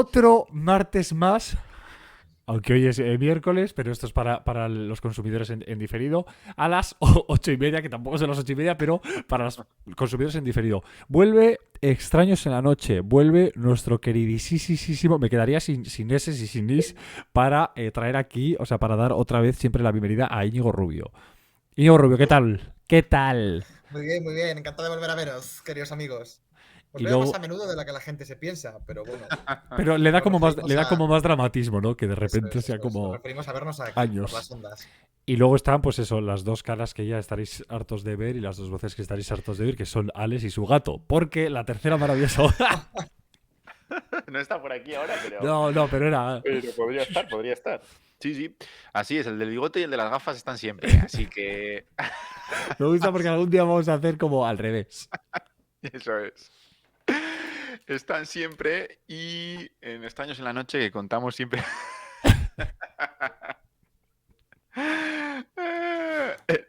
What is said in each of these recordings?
otro martes más, aunque hoy es miércoles, pero esto es para los consumidores en diferido, a las 8:30, que tampoco son las 8:30, pero para los consumidores en diferido. Vuelve Extraños en la Noche, vuelve nuestro queridísimo, me quedaría sin S y sin Is para traer aquí, o sea, para dar otra vez siempre la bienvenida a Íñigo Rubio. Íñigo Rubio, ¿qué tal? ¿Qué tal? Muy bien, encantado de volver a veros, queridos amigos. Os Y veo más a luego, menudo de lo que la gente se piensa, pero bueno, pero le da nos como más, le referimos da a. como más dramatismo, ¿no? Que de Eso repente es, sea eso es. Nos como referimos a vernos aquí, por años. las ondas. Y luego están, pues eso, las dos caras que ya estaréis hartos de ver y las dos voces que estaréis hartos de oír, que son Alex y su gato. Porque la tercera maravillosa. No está por aquí ahora, No, no, pero era. pero podría estar, podría estar. Sí, sí. Así es, el del bigote y el de las gafas están siempre. Así que Me gusta porque algún día vamos a hacer como al revés. eso es. Están siempre y en Extraños en la Noche que contamos siempre.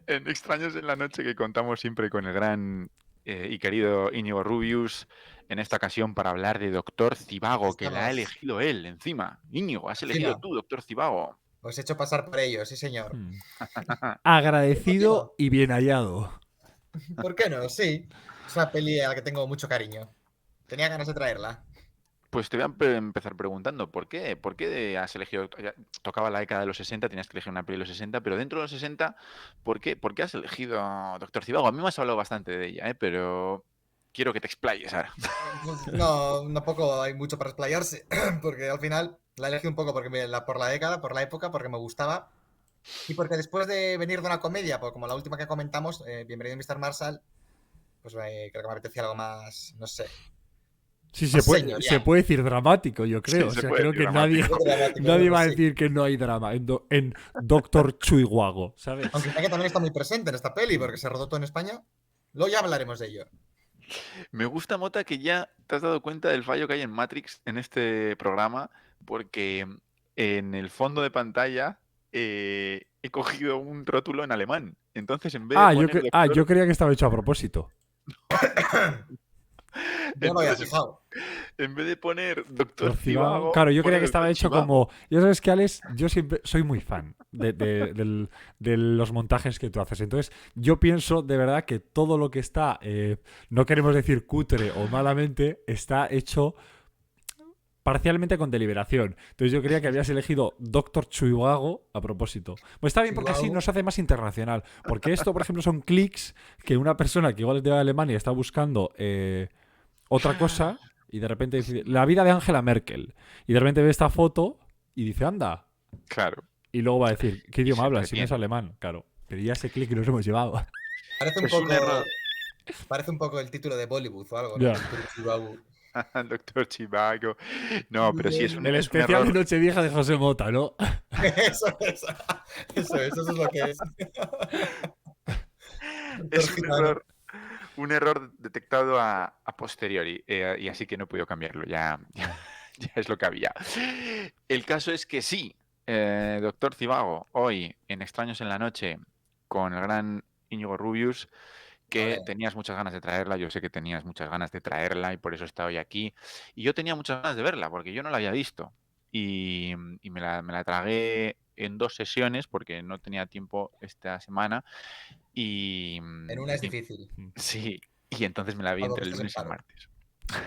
En Extraños en la Noche que contamos siempre con el gran y querido Íñigo Rubius, en esta ocasión para hablar de Doctor Cibago, que la ha Estamos elegido él encima. Íñigo, has elegido encima. tú, Doctor Cibago. Os he hecho pasar por ello, sí, señor. ¿Por qué Agradecido no? y bien hallado. ¿Por qué no? Sí. Es una peli a la que tengo mucho cariño. Tenía ganas de traerla. Pues te voy a empezar preguntando, ¿por qué? ¿Por qué has elegido, tocaba la década de los 60, tenías que elegir una peli de los 60, pero dentro de los 60, ¿por qué has elegido Doctor Cibago? A mí me has hablado bastante de ella, pero quiero que te explayes ahora. Pues no, tampoco hay mucho para explayarse, porque al final la elegí un poco porque por la década, por la época, porque me gustaba. Y porque después de venir de una comedia, pues como la última que comentamos, Bienvenido Mr. Marshall, pues creo que me apetecía algo más, no sé, Sí, más se señorial. puede decir dramático, yo creo. Sí, O se sea, puede creo decir que nadie, Un dramático. poco dramático, nadie bueno, va a sí. decir que no hay drama en Doctor Chuiguago, ¿sabes? Aunque sé que también está muy presente en esta peli, porque se rodó todo en España. Luego ya hablaremos de ello. Me gusta, Mota, que ya te has dado cuenta del fallo que hay en Matrix en este programa, porque en el fondo de pantalla he cogido un rótulo en alemán. Entonces, en vez de poner Yo doctor, creía que estaba hecho a propósito. Yo no me había entonces, fijado. en vez de poner doctor Cibago. Cibago, Claro, yo creía pone que estaba doctor hecho como. Chivago. Ya sabes que, Alex, yo siempre soy muy fan de los montajes que tú haces. Entonces, yo pienso de verdad que todo lo que está, no queremos decir cutre o malamente, está hecho parcialmente con deliberación. Entonces, yo creía que habías elegido Doctor Chivago a propósito. Pues está bien porque así Chihuahua. nos hace más internacional. Porque esto, por ejemplo, son clics que una persona que igual es de Alemania está buscando. Otra cosa y de repente dice la vida de Angela Merkel y de repente ve esta foto y dice anda Claro, y luego va a decir ¿qué y idioma se habla? Si no es entretiene. alemán, claro, pedía ese clic y nos hemos llevado. Parece un Es un error. poco. Parece un poco el título de Bollywood o algo, ¿no? Ya, Doctor Chihuahua. Doctor Chivago. No, pero sí, el es un especial de error. Nochevieja de José Mota, ¿no? Eso, eso, eso es lo que es. Doctor Es Gitano. un error detectado a posteriori, y así que no he podido cambiarlo, ya, ya es lo que había. El caso es que sí, Doctor Cibago, hoy en Extraños en la Noche, con el gran Íñigo Rubius, que Ole. tenías muchas ganas de traerla, yo sé que tenías muchas ganas de traerla y por eso está hoy aquí, y yo tenía muchas ganas de verla, porque yo no la había visto, y me la tragué en 2 sesiones, porque no tenía tiempo esta semana, y, En una es difícil, sí, y entonces me la vi algo que entre el estés en lunes y el paro.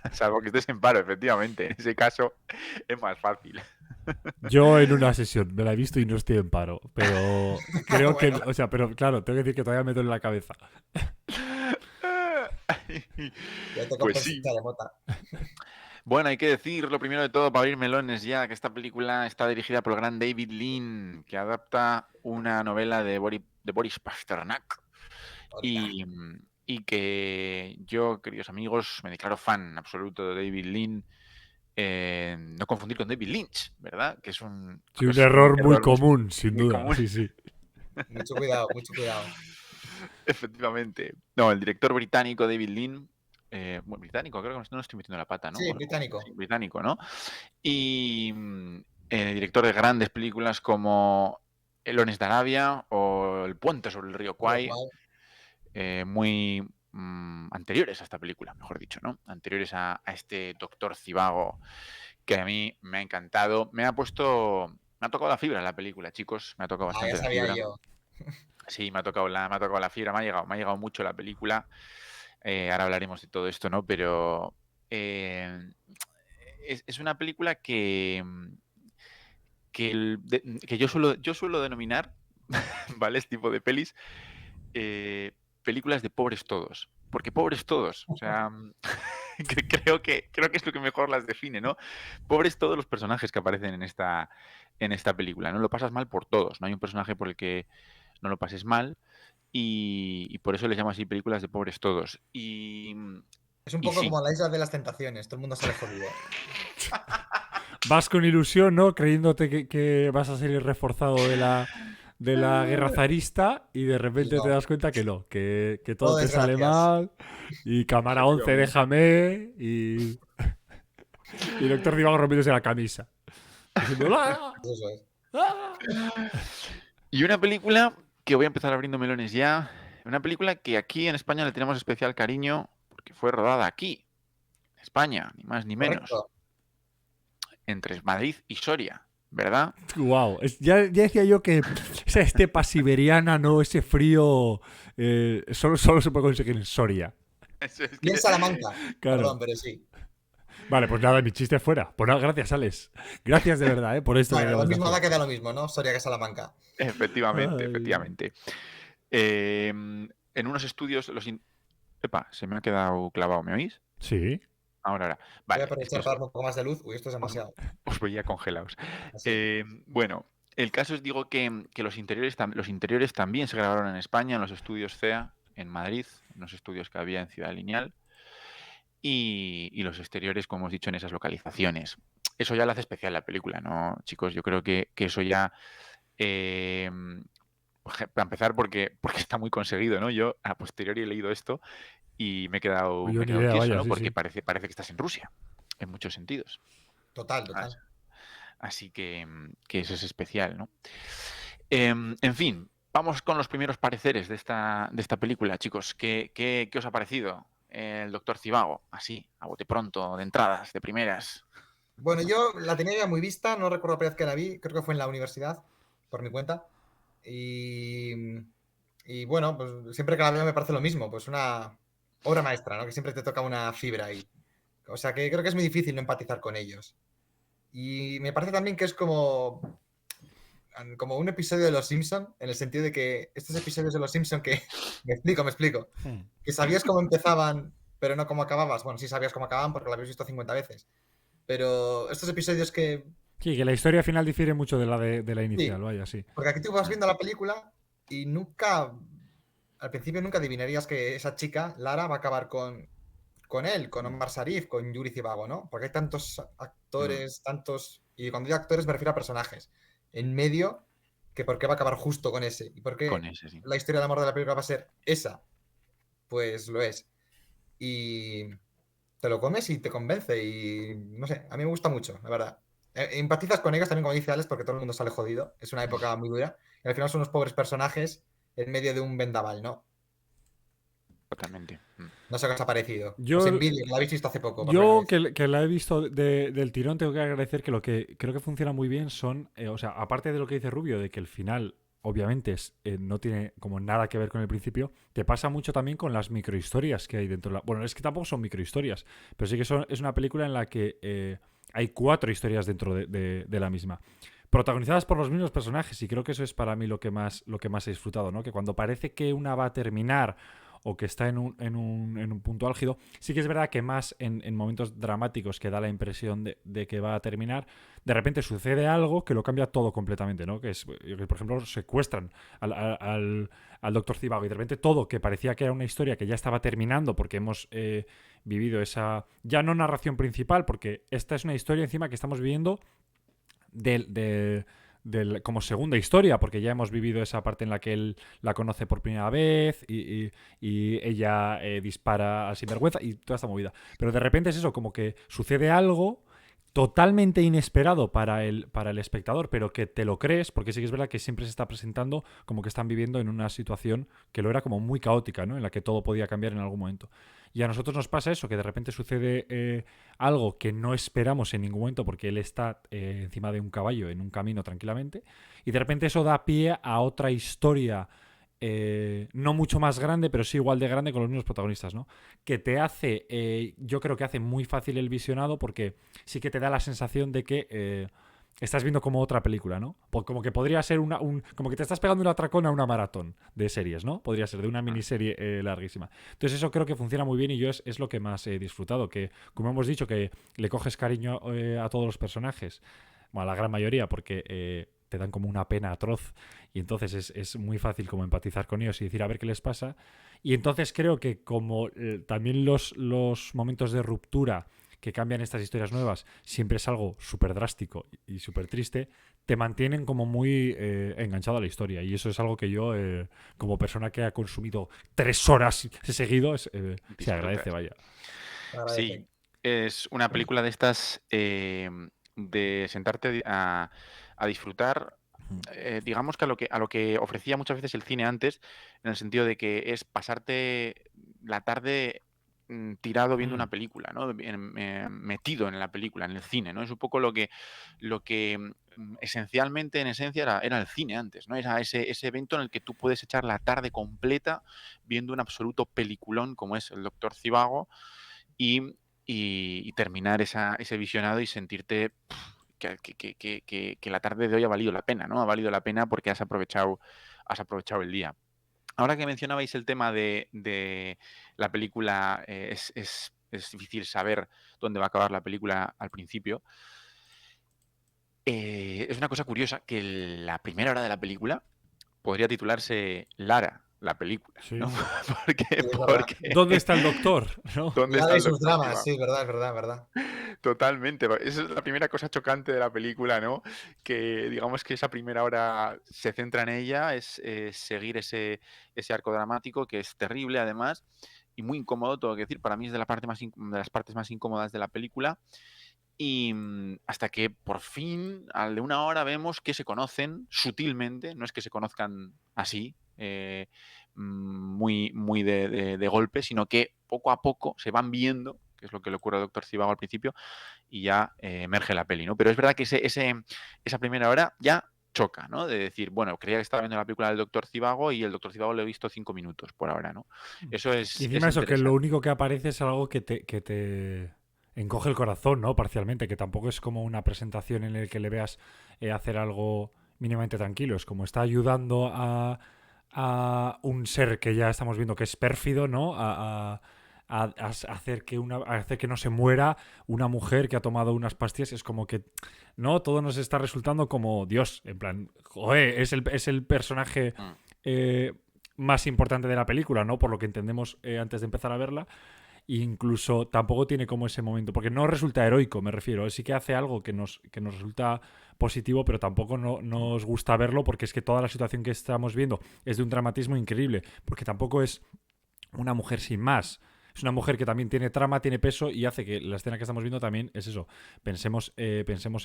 martes. Salvo que estés en paro, efectivamente. En ese caso es más fácil. Yo en una sesión me la he visto y no estoy en paro, pero creo que, Bueno, o sea, pero claro, tengo que decir que todavía me duele la cabeza. ya te Pues compensa sí. de mota. Bueno, hay que decir lo primero de todo para abrir melones ya, que esta película está dirigida por el gran David Lean, que adapta una novela de Boris Pasternak Hola. y, y que yo, queridos amigos, me declaro fan absoluto de David Lean. No confundir con David Lynch, ¿verdad? Que es un, Sí, creo un que es un error muy error común, sin muy duda, común. sí, sí. Mucho cuidado, mucho cuidado. Efectivamente. No, el director británico David Lean, bueno, británico, creo que no estoy metiendo la pata, ¿no? Sí, Sí, británico. británico, ¿no? Y director de grandes películas como El Ones de Arabia o El puente sobre el río Río Kwai, Kwai. muy anteriores a esta película, mejor dicho, ¿no? Anteriores a este doctor Cibago que a mí me ha encantado. Me ha tocado la fibra la película, chicos. Me ha tocado Ah, ya bastante la sabía fibra. yo. Sí, me ha tocado la fibra, me ha llegado mucho la película. Ahora hablaremos de todo esto, ¿no? Pero eh, es una película que yo suelo denominar, ¿vale? Este tipo de pelis, eh, películas de pobres todos. Porque pobres todos, o sea, creo que es lo que mejor las define, ¿no? Pobres todos los personajes que aparecen en esta película, ¿no? Lo pasas mal por todos, no hay un personaje por el que no lo pases mal y por eso les llamo así películas de pobres todos. Es un Y poco sí, como la Isla de las Tentaciones, todo el mundo sale jodido. Vas con ilusión, ¿no? Creyéndote que vas a ser reforzado de la guerra zarista y de Y repente te no, das cuenta que no, que todo todo te sale desgracias. mal y cámara 11 efectivamente. déjame y Doctor Divago rompiéndose la camisa. Diciendo ¡Ah! Eso es. ¡Ah! Y una película que voy a empezar abriendo melones ya. Una película que aquí en España le tenemos especial cariño porque fue rodada aquí, en España, ni más ni menos, Correcto. entre Madrid y Soria, ¿verdad? Wow, ya decía yo que esa estepa siberiana, ¿no? Ese frío solo se puede conseguir en Soria. Eso es Y en que Salamanca. Claro. Perdón, pero sí. Vale, pues nada, mi chiste fuera. Pues nada, gracias, Alex. Gracias de verdad, por esto que Bueno, lo acabas de mismo da hacer. que da lo mismo, ¿no? Soria que Salamanca. efectivamente, Ay. efectivamente. En unos estudios, Epa, se me ha quedado clavado, ¿me oís? Sí. Ahora. Voy a Vale, es que aprovechar para darme un poco más de luz. Uy, esto es os- demasiado. os veía congelados. Así. Bueno, el caso es, digo, que los interiores también se grabaron en España, en los estudios CEA, en Madrid, en los estudios que había en Ciudad Lineal, y los exteriores, como hemos dicho, en esas localizaciones. Eso ya lo hace especial la película, ¿no, chicos? Yo creo que eso ya, eh, para empezar, porque está muy conseguido, ¿no? Yo a posteriori he leído esto y me he quedado, Yo me he ni quedado idea, tieso, vaya, ¿no? sí, Porque sí. parece que estás en Rusia, en muchos sentidos. Total, As- total. Así que eso es especial, ¿no? En fin, vamos con los primeros pareceres de esta película, chicos. ¿Qué os ha parecido el Doctor Civago? Así, a bote pronto, de entradas, de primeras. Bueno, yo la tenía ya muy vista, no recuerdo la primera vez que la vi, creo que fue en la universidad, por mi cuenta. Y, y bueno, pues siempre que la veo me parece lo mismo, pues una obra maestra, ¿no? Que siempre te toca una fibra ahí. O sea que creo que es muy difícil no empatizar con ellos. Y me parece también que es como un episodio de Los Simpson, en el sentido de que estos episodios de Los Simpson que... Me explico. Hmm. Que sabías cómo empezaban, pero no cómo acababas. Bueno, sí sabías cómo acababan porque lo habías visto 50 veces. Pero estos episodios que... Sí, que la historia final difiere mucho de la inicial, Sí, vaya, sí. porque aquí tú vas Mm, viendo la película y nunca, al principio nunca adivinarías que esa chica, Lara, va a acabar con él, con Omar Sharif, con Yuri Zivago, ¿no? Porque hay tantos mm, actores, tantos... Y cuando digo actores me refiero a personajes. En medio, que por qué va a acabar justo con ese. Y por Con qué ese, sí. la historia de amor de la película va a ser esa. Pues lo es. Y te lo comes y te convence. Y no sé, a mí me gusta mucho, la verdad. Empatizas con ellos también, como dice Alex, porque todo el mundo sale jodido. Es una época muy dura. Y al final son unos pobres personajes en medio de un vendaval, ¿no? Totalmente. Mm. No sé qué os ha parecido. Os Yo, envidio, que la habéis visto hace poco, por primera yo vez. que la he visto del tirón, tengo que agradecer que lo que creo que funciona muy bien son, o sea, aparte de lo que dice Rubio, de que el final, obviamente, no tiene como nada que ver con el principio, te pasa mucho también con las microhistorias que hay dentro de la... Bueno, es que tampoco son microhistorias, pero sí que es una película en la que hay 4 historias dentro de la misma. Protagonizadas por los mismos personajes, y creo que eso es para mí lo que más he disfrutado, ¿no? Que cuando parece que una va a terminar o que está en un punto álgido, sí que es verdad que más en momentos dramáticos que da la impresión de que va a terminar, de repente sucede algo que lo cambia todo completamente, ¿no? Que es, que, por ejemplo, secuestran al Doctor Zivago y de repente todo que parecía que era una historia que ya estaba terminando porque hemos vivido esa, ya no narración principal, porque esta es una historia encima que estamos viviendo como segunda historia, porque ya hemos vivido esa parte en la que él la conoce por primera vez y ella dispara al sinvergüenza y toda esta movida. Pero de repente es eso, como que sucede algo totalmente inesperado para el espectador, pero que te lo crees, porque sí que es verdad que siempre se está presentando como que están viviendo en una situación que lo era como muy caótica, ¿no? En la que todo podía cambiar en algún momento. Y a nosotros nos pasa eso, que de repente sucede algo que no esperamos en ningún momento porque él está encima de un caballo en un camino tranquilamente, y de repente eso da pie a otra historia no mucho más grande, pero sí igual de grande con los mismos protagonistas, ¿no? Que te hace, yo creo que hace muy fácil el visionado porque sí que te da la sensación de que estás viendo como otra película, ¿no? Como que podría ser como que te estás pegando un atracón a una maratón de series, ¿no? Podría ser de una miniserie larguísima. Entonces eso creo que funciona muy bien y yo es lo que más he disfrutado, que como hemos dicho, que le coges cariño a todos los personajes, bueno, a la gran mayoría, porque te dan como una pena atroz y entonces es muy fácil como empatizar con ellos y decir a ver qué les pasa. Y entonces creo que como también los momentos de ruptura que cambian estas historias nuevas siempre es algo súper drástico y súper triste, te mantienen como muy enganchado a la historia. Y eso es algo que yo, como persona que ha consumido 3 horas seguido, se agradece, vaya. Sí, es una película de estas de sentarte a disfrutar, digamos que a lo que ofrecía muchas veces el cine antes, en el sentido de que es pasarte la tarde tirado viendo una película, ¿no? Metido en la película, en el cine, ¿no? Es un poco lo que esencialmente, en esencia, era el cine antes, ¿no? Era ese evento en el que tú puedes echar la tarde completa viendo un absoluto peliculón como es El Doctor Zivago y terminar ese visionado y sentirte que la tarde de hoy ha valido la pena, ¿no? Ha valido la pena porque has aprovechado el día. Ahora que mencionabais el tema de la película, es difícil saber dónde va a acabar la película al principio. Es una cosa curiosa que la primera hora de la película podría titularse Lara, la película, Sí. ¿no? verdad. ¿Dónde está el doctor? ¿No? ¿Dónde Nada está de el sus doctor dramas, Zivago? sí, verdad, verdad, verdad. Totalmente. Esa es la primera cosa chocante de la película, ¿no? Que digamos que esa primera hora se centra en ella, es seguir ese arco dramático que es terrible además y muy incómodo, tengo que decir. Para mí es de de las partes más incómodas de la película. Y hasta que por fin, al de una hora, vemos que se conocen sutilmente, no es que se conozcan así, muy de golpe, sino que poco a poco se van viendo, que es lo que le ocurre al Doctor Zivago al principio, y ya emerge la peli, ¿no? Pero es verdad que esa primera hora ya choca, ¿no? De decir, bueno, creía que estaba viendo la película del Doctor Zivago y el Doctor Zivago lo he visto 5 minutos por ahora, ¿no? Eso Y es encima eso, que lo interesante. único que aparece es algo que te encoge el corazón, ¿no? Parcialmente, que tampoco es como una presentación en la que le veas hacer algo mínimamente tranquilo. Es como está ayudando a un ser que ya estamos viendo que es pérfido, ¿no? A hacer a hacer que no se muera una mujer que ha tomado unas pastillas. Es como que, ¿no? Todo nos está resultando como Dios. En plan, joder, es el personaje Mm. más importante de la película, ¿no? Por lo que entendemos antes de empezar a verla. E incluso tampoco tiene como ese momento, porque no resulta heroico, me refiero. Sí que hace algo que nos resulta positivo, pero tampoco nos gusta verlo porque es que toda la situación que estamos viendo es de un dramatismo increíble, porque tampoco es una mujer sin más. Es una mujer que también tiene trama, tiene peso y hace que la escena que estamos viendo también es eso. Pensemos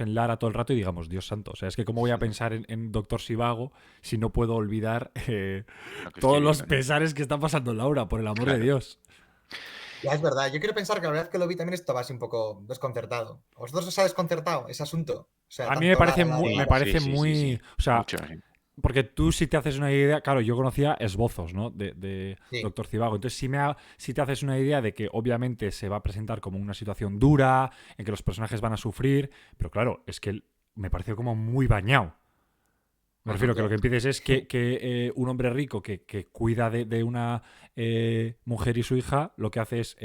en Lara todo el rato y digamos, Dios santo. O sea, es que cómo voy a pensar en Doctor Sivago si no puedo olvidar Lo que todos estoy los viendo, ¿no? pesares que está pasando Laura, por el amor de Claro. Dios. Ya es verdad, yo quiero pensar que la verdad que lo vi también estaba así un poco desconcertado. ¿A vosotros os ha desconcertado ese asunto? O sea, A mí me tanto parece Lara, muy, Sí, me Lara. parece sí, sí, sí, muy, sí. o sea, Mucho, sí. porque tú si te haces una idea, claro, yo conocía esbozos, ¿no? De Sí, Doctor Zivago. Entonces, si te haces una idea de que obviamente se va a presentar como una situación dura, en que los personajes van a sufrir, pero claro, es que me pareció como muy bañado. Me refiero que lo que empieces es que un hombre rico que cuida de una mujer y su hija, lo que hace es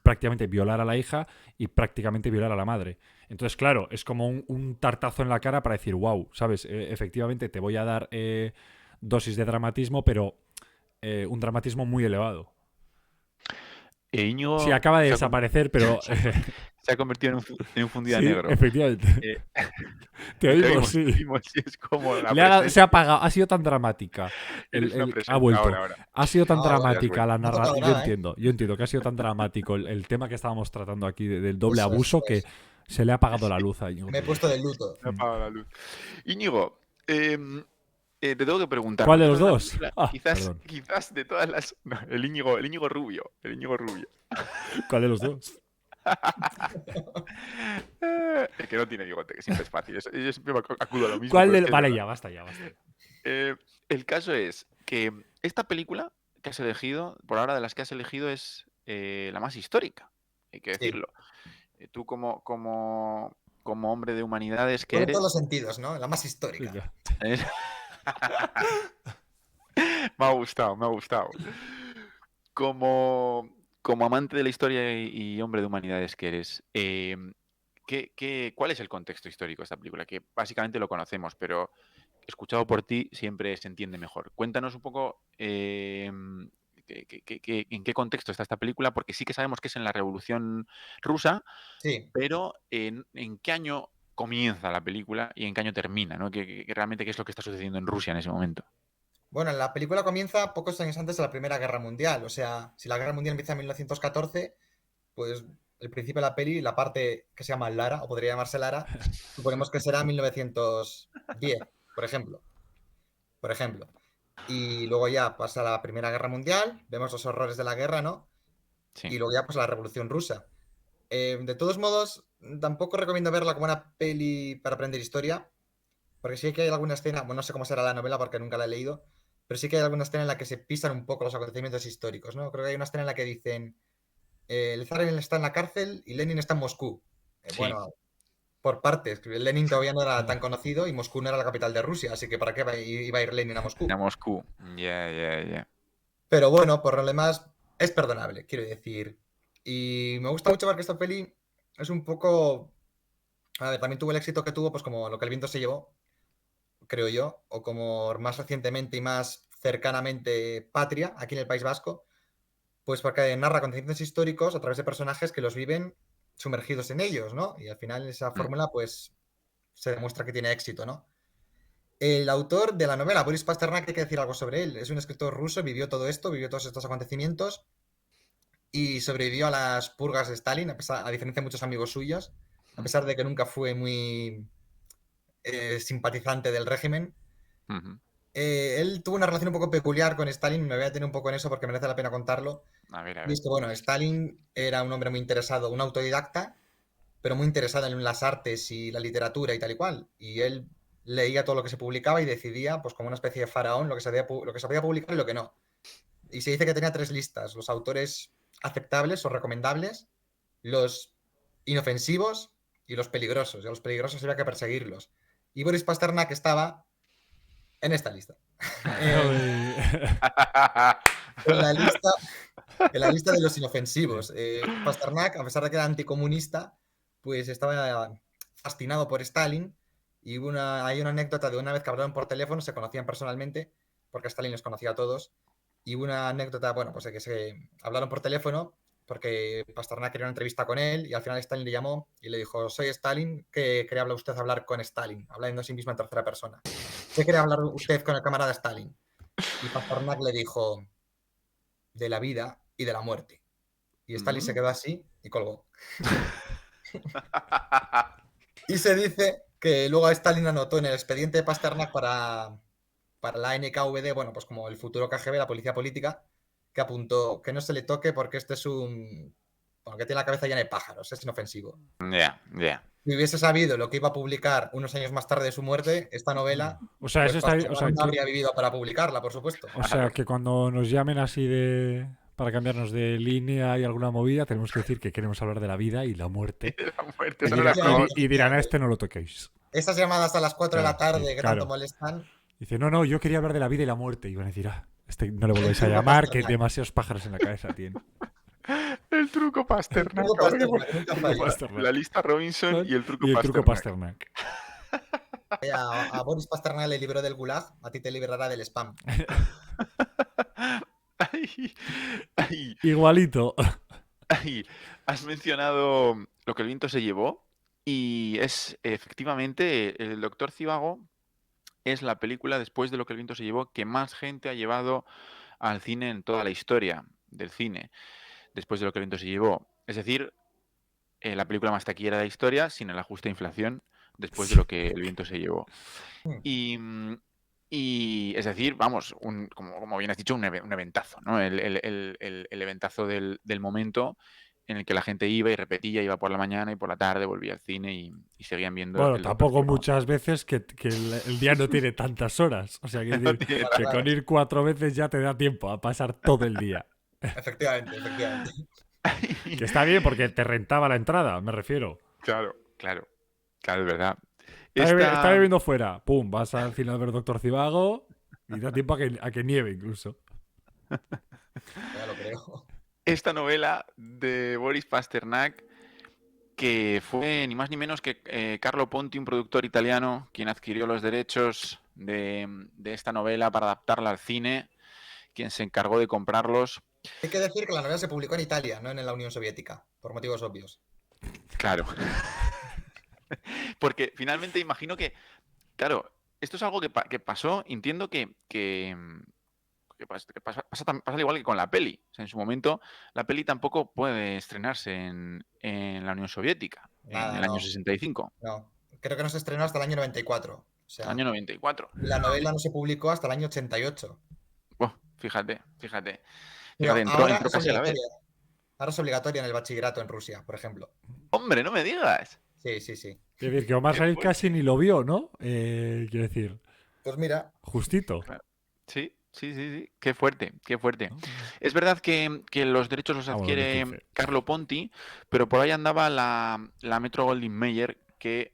prácticamente violar a la hija y prácticamente violar a la madre. Entonces, claro, es como un tartazo en la cara para decir, wow, ¿sabes? Efectivamente te voy a dar dosis de dramatismo, pero un dramatismo muy elevado. Sí, Íñigo acaba de se ha, desaparecer, pero se ha convertido en un fundida sí, negro. efectivamente. Eh, Te oímos, sí. te oímos, sí, es como la Se ha presencia. apagado, ha sido tan dramática. Eres una Ha presencia vuelto. ahora. Ha sido tan ah, Ya has dramática vuelto. la no ha tocado narración. nada, ¿eh? Yo entiendo que ha sido tan dramático el tema que estábamos tratando aquí del doble Eso es, abuso eso que es. Se le ha apagado la luz a Íñigo. Me he puesto de luto. Me ha apagado la luz. Íñigo, te tengo que preguntar. ¿Cuál de porque los esta es una dos? película, Ah, perdón. quizás de todas las. No, el Íñigo rubio. El Íñigo rubio. ¿Cuál de los dos? El que no tiene bigote, que siempre es fácil. Yo siempre me acudo a lo mismo. ¿Cuál pero de... es que es Vale, verdad. ya, basta, ya, basta. El caso es que esta película que has elegido, por ahora de las que has elegido, es la más histórica, hay que Sí. decirlo. Tú como hombre de humanidades que Bueno, en eres, todos los sentidos, ¿no? La más histórica. Venga. es- me ha gustado, me ha gustado. Como amante de la historia y hombre de humanidades que eres, ¿cuál es el contexto histórico de esta película? Que básicamente lo conocemos, pero escuchado por ti siempre se entiende mejor. Cuéntanos un poco en qué contexto está esta película, porque sí que sabemos que es en la Revolución Rusa, Sí. pero en qué año comienza la película y en qué año termina, ¿no? Realmente qué es lo que está sucediendo en Rusia en ese momento. Bueno, la película comienza pocos años antes de la Primera Guerra Mundial. O sea, si la Guerra Mundial empieza en 1914, pues el principio de la peli, la parte que se llama Lara, o podría llamarse Lara, suponemos que será 1910, por ejemplo. Por ejemplo. Y luego ya pasa la Primera Guerra Mundial, vemos los horrores de la guerra, ¿no? Sí. Y luego ya pues la Revolución Rusa. De todos modos, tampoco recomiendo verla como una peli para aprender historia, porque sí que hay alguna escena, bueno, no sé cómo será la novela porque nunca la he leído, pero sí que hay alguna escena en la que se pisan un poco los acontecimientos históricos, ¿no? Creo que hay una escena en la que dicen, el zar está en la cárcel y Lenin está en Moscú. Sí. Bueno, por partes, que Lenin todavía no era tan conocido y Moscú no era la capital de Rusia, así que ¿para qué iba a ir Lenin a Moscú? A Moscú. Ya. Pero bueno, por lo demás, es perdonable, quiero decir. Y me gusta mucho porque esta peli es un poco... A ver, también tuvo el éxito que tuvo, pues como lo que el viento se llevó, creo yo, o como más recientemente y más cercanamente Patria, aquí en el País Vasco, pues porque narra acontecimientos históricos a través de personajes que los viven sumergidos en ellos, ¿no? Y al final esa Mm. fórmula, pues, se demuestra que tiene éxito, ¿no? El autor de la novela, Boris Pasternak, hay que decir algo sobre él. Es un escritor ruso, vivió todo esto, vivió todos estos acontecimientos y sobrevivió a las purgas de Stalin, a diferencia de muchos amigos suyos, a pesar de que nunca fue muy simpatizante del régimen. Ujú. Él tuvo una relación un poco peculiar con Stalin, me voy a tener un poco en eso porque merece la pena contarlo. A ver, a Y ver. es que, bueno, Stalin era un hombre muy interesado, un autodidacta, pero muy interesado en las artes y la literatura y tal y cual. Y él leía todo lo que se publicaba y decidía, pues como una especie de faraón, lo que se podía publicar y lo que no. Y se dice que tenía tres listas: los autores aceptables o recomendables, los inofensivos y los peligrosos. Y a los peligrosos había que perseguirlos. Y Boris Pasternak estaba en esta lista. Joder. en, la lista en la lista de los inofensivos. Pasternak, a pesar de que era anticomunista, pues estaba fascinado por Stalin. Y hay una anécdota de una vez que hablaron por teléfono, se conocían personalmente, porque Stalin los conocía a todos. Y una anécdota, bueno, pues de que se hablaron por teléfono porque Pasternak quería una entrevista con él y al final Stalin le llamó y le dijo: soy Stalin, ¿qué quería hablar usted hablar con Stalin? Hablando a sí mismo en tercera persona. ¿Qué quería hablar usted con el camarada Stalin? Y Pasternak le dijo: de la vida y de la muerte. Y Stalin se quedó así y colgó. Y se dice que luego Stalin anotó en el expediente de Pasternak para la NKVD, bueno, pues como el futuro KGB, la policía política, que apuntó que no se le toque porque este es un... Bueno, que tiene la cabeza llena de pájaros, es inofensivo. Ya. Si hubiese sabido lo que iba a publicar unos años más tarde de su muerte, esta novela, O sea, pues eso está. O Pasternak sea, no habría vivido para publicarla, por supuesto. o sea, que cuando nos llamen así de. Para cambiarnos de línea y alguna movida, tenemos que decir que queremos hablar de la vida y la muerte. La muerte, Y, eso no lo acabamos. y dirán, a este no lo toquéis. Esas llamadas a las 4 de la Claro, tarde que claro. tanto molestan, Dice, no, yo quería hablar de la vida y la muerte. Y van a decir, este no le volvéis a truco llamar, que Pasternak. demasiados pájaros en la cabeza tiene. El truco Pasternak. Truco Habrá que poner Pasternak, nunca Truco falla. Pasternak. la lista Robinson y el truco Y el truco Pasternak. Pasternak. A Boris Pasternak le libró del gulag, a ti te librará del spam. Ay, ay, Igualito. ay. Has mencionado lo que el viento se llevó y es efectivamente el Doctor Zhivago es la película después de lo que el viento se llevó que más gente ha llevado al cine en toda la historia del cine después de lo que el viento se llevó. Es decir, la película más taquillera de la historia sin el ajuste de inflación después de lo que el viento se llevó. Hmm. Y es decir, vamos, como bien has dicho, un eventazo, ¿no? El eventazo del momento en el que la gente iba y repetía, iba por la mañana y por la tarde, volvía al cine y seguían viendo Bueno, el Doctor tampoco Zivago. muchas veces que el día no tiene tantas horas. O sea, quiero No decir tiene que Claro, con ir 4 veces ya te da tiempo a pasar todo el día. efectivamente, efectivamente. Que está bien porque te rentaba la entrada, me refiero. Claro, claro, claro, es verdad. Está Esta, lloviendo fuera. Pum, vas al final a ver Doctor Zivago y da tiempo a que nieve incluso. Ya lo creo. esta novela de Boris Pasternak, que fue ni más ni menos que Carlo Ponti, un productor italiano, quien adquirió los derechos de esta novela para adaptarla al cine, quien se encargó de comprarlos. Hay que decir que la novela se publicó en Italia, no en la Unión Soviética, por motivos obvios. Claro. Porque finalmente imagino que, claro, esto es algo que pasó, entiendo que pasa al igual que con la peli. O sea, en su momento, la peli tampoco puede estrenarse en la Unión Soviética, en Nada, el año no, 65, no. Creo que no se estrenó hasta el año 94. O sea, año 94. la novela no se publicó hasta el año 88. Buah, fíjate, fíjate. Pero Fíjate, entró, ahora entró es casi a la vez. obligatoria. Ahora es obligatoria en el bachillerato en Rusia, por ejemplo. ¡Hombre, no me digas! Sí, sí, sí. Quiero decir que Omar ¡Qué Said casi fuerte! ni lo vio, ¿no? Quiero decir, Pues mira, justito. Claro. Sí, sí, sí, sí. Qué fuerte, qué fuerte. ¿No? Es verdad que los derechos los Ah, bueno, adquiere 2015. Carlo Ponti, pero por ahí andaba la Metro Goldwyn Mayer, que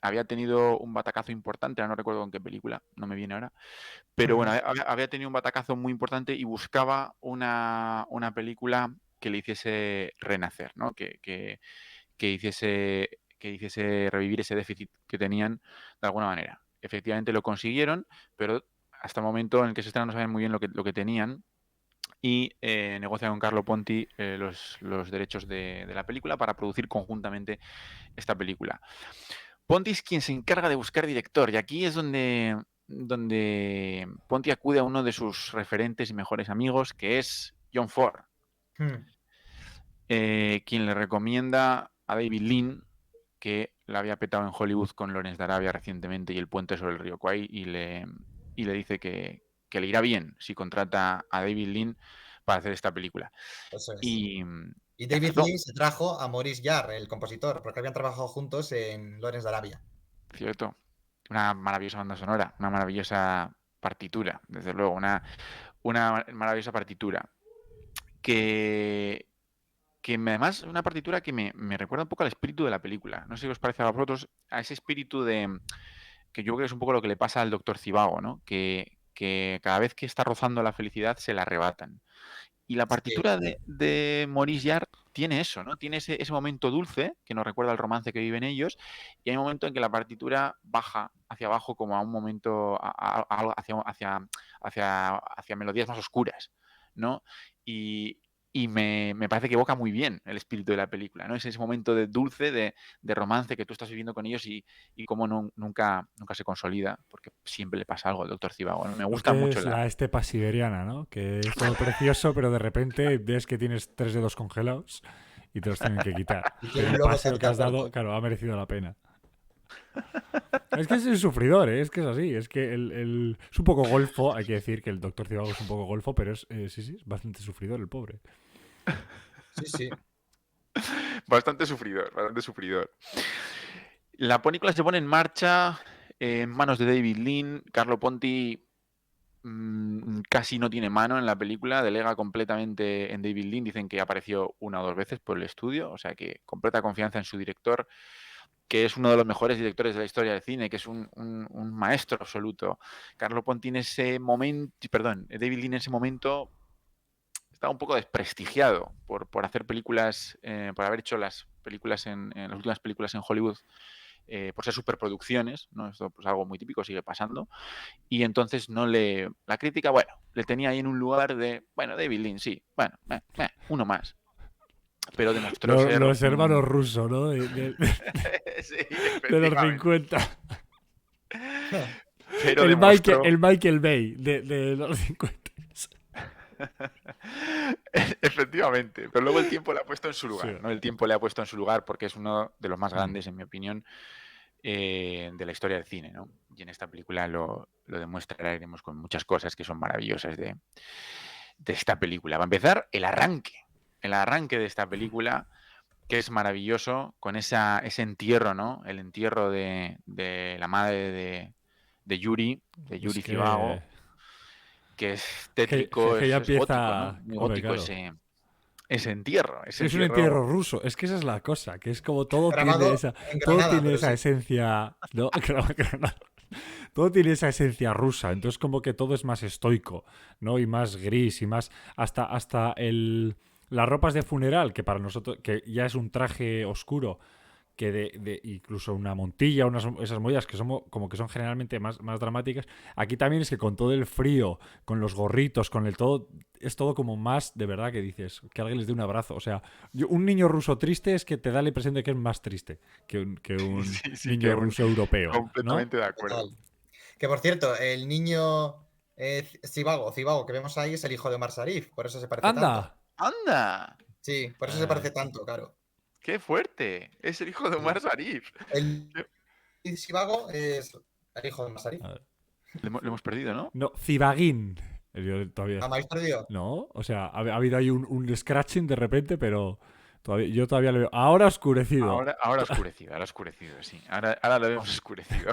había tenido un batacazo importante, ahora no recuerdo con qué película, no me viene ahora, pero bueno, había tenido un batacazo muy importante y buscaba una película que le hiciese renacer, ¿no? Que hiciese revivir ese déficit que tenían de alguna manera. Efectivamente lo consiguieron, pero hasta el momento en el que se estrenan no saben muy bien lo que tenían y negocian con Carlo Ponti los derechos de la película para producir conjuntamente esta película. Ponti es quien se encarga de buscar director y aquí es donde Ponti acude a uno de sus referentes y mejores amigos, que es John Ford, quien le recomienda a David Lean, que la había petado en Hollywood con Lawrence de Arabia recientemente y El puente sobre el río Kwai, y le dice que le irá bien si contrata a David Lean para hacer esta película. eso es. Y Y David acertó, Lean se trajo a Maurice Jarre, el compositor, porque habían trabajado juntos en Lawrence de Arabia. cierto. Una maravillosa banda sonora, una maravillosa partitura, desde luego, una maravillosa partitura. Que, además es una partitura que me recuerda un poco al espíritu de la película. No sé si os parece a vosotros, a ese espíritu que yo creo que es un poco lo que le pasa al Doctor Zivago, ¿no? Que cada vez que está rozando la felicidad se la arrebatan. Y la Sí, partitura de Maurice Jarre tiene eso, ¿no? Tiene ese momento dulce que nos recuerda al romance que viven ellos, y hay un momento en que la partitura baja hacia abajo como a un momento hacia melodías más oscuras, ¿no? Y me parece que evoca muy bien el espíritu de la película, ¿no? Es ese momento de dulce, de romance que tú estás viviendo con ellos y cómo nunca se consolida, porque siempre le pasa algo al Doctor Zivago, ¿no? Me Lo gusta que mucho es la estepa siberiana, ¿no? Que es todo precioso, pero de repente ves que tienes 3 dedos congelados y te los tienen que quitar. y tiene Pero un el lobo paseo que cerca has del dado, puerto. claro, ha merecido la pena. Es que es un sufridor, ¿eh? Es que es así. Es que es un poco golfo. Hay que decir que el Doctor Zivago es un poco golfo, pero sí, sí, es bastante sufridor el pobre. Sí, sí. Bastante sufridor, bastante sufridor. La película se pone en marcha en manos de David Lean. Carlo Ponti casi no tiene mano en la película, delega completamente en David Lean. Dicen que apareció 1 o 2 veces por el estudio, o sea que completa confianza en su director, que es uno de los mejores directores de la historia del cine, que es un maestro absoluto. Carlo Ponti en ese momento, perdón, David Lean en ese momento estaba un poco desprestigiado por hacer películas, por haber hecho las películas en las últimas películas en Hollywood, por ser superproducciones, ¿no? Esto pues algo muy típico, sigue pasando. Y entonces la crítica, bueno, le tenía ahí en un lugar de, bueno, David Lean, sí, bueno, uno más. Pero demostró ser Los hermanos rusos, ¿no? sí, De los efectivamente. 50. Pero demostró El Michael Bay de los 50. efectivamente. Pero luego el tiempo le ha puesto en su lugar, Sí. ¿no? El tiempo le ha puesto en su lugar porque es uno de los más grandes, en mi opinión, de la historia del cine, ¿no? Y en esta película lo demostraremos con muchas cosas que son maravillosas de esta película. Va a empezar el arranque de esta película, que es maravilloso, con ese entierro, ¿no? El entierro de la madre de Yuri, de Es Yuri que, Zivago, que es tétrico, que ya es gótico, ¿no? empieza. Muy Hombre, gótico claro. ese entierro. Es Ese que es un entierro ruso. Es que esa es la cosa. Que es como todo tiene Grabado esa. en Todo Granada, tiene pero esa sí. esencia. ¿No? Todo tiene esa esencia rusa. Entonces, como que todo es más estoico, ¿no? Y más gris y más. Hasta las ropas de funeral, que para nosotros. Que ya es un traje oscuro. Que incluso una montilla, esas movidas que son como que son generalmente más dramáticas. Aquí también es que con todo el frío, con los gorritos, con el todo, es todo como más de verdad que dices, que alguien les dé un abrazo. O sea, un niño ruso triste es que te da la impresión de que es más triste que un Sí, niño que ruso europeo, ¿no? completamente de acuerdo. Total. Que por cierto, el niño Zivago que vemos ahí es el hijo de Omar Sharif, por eso se parece tanto. ¡Anda! ¡Anda! Sí, por eso se parece tanto, claro. ¡Qué fuerte! Es el hijo de Omar Sharif. El Zivago es el hijo de Omar Sharif. A ver. Lo hemos perdido, ¿no? No, Zibagin. Todavía. ¿La habéis perdido? No, o sea, ha habido ahí un scratching de repente, pero yo todavía lo veo. Ahora oscurecido. Ahora oscurecido, sí. Ahora lo hemos oscurecido.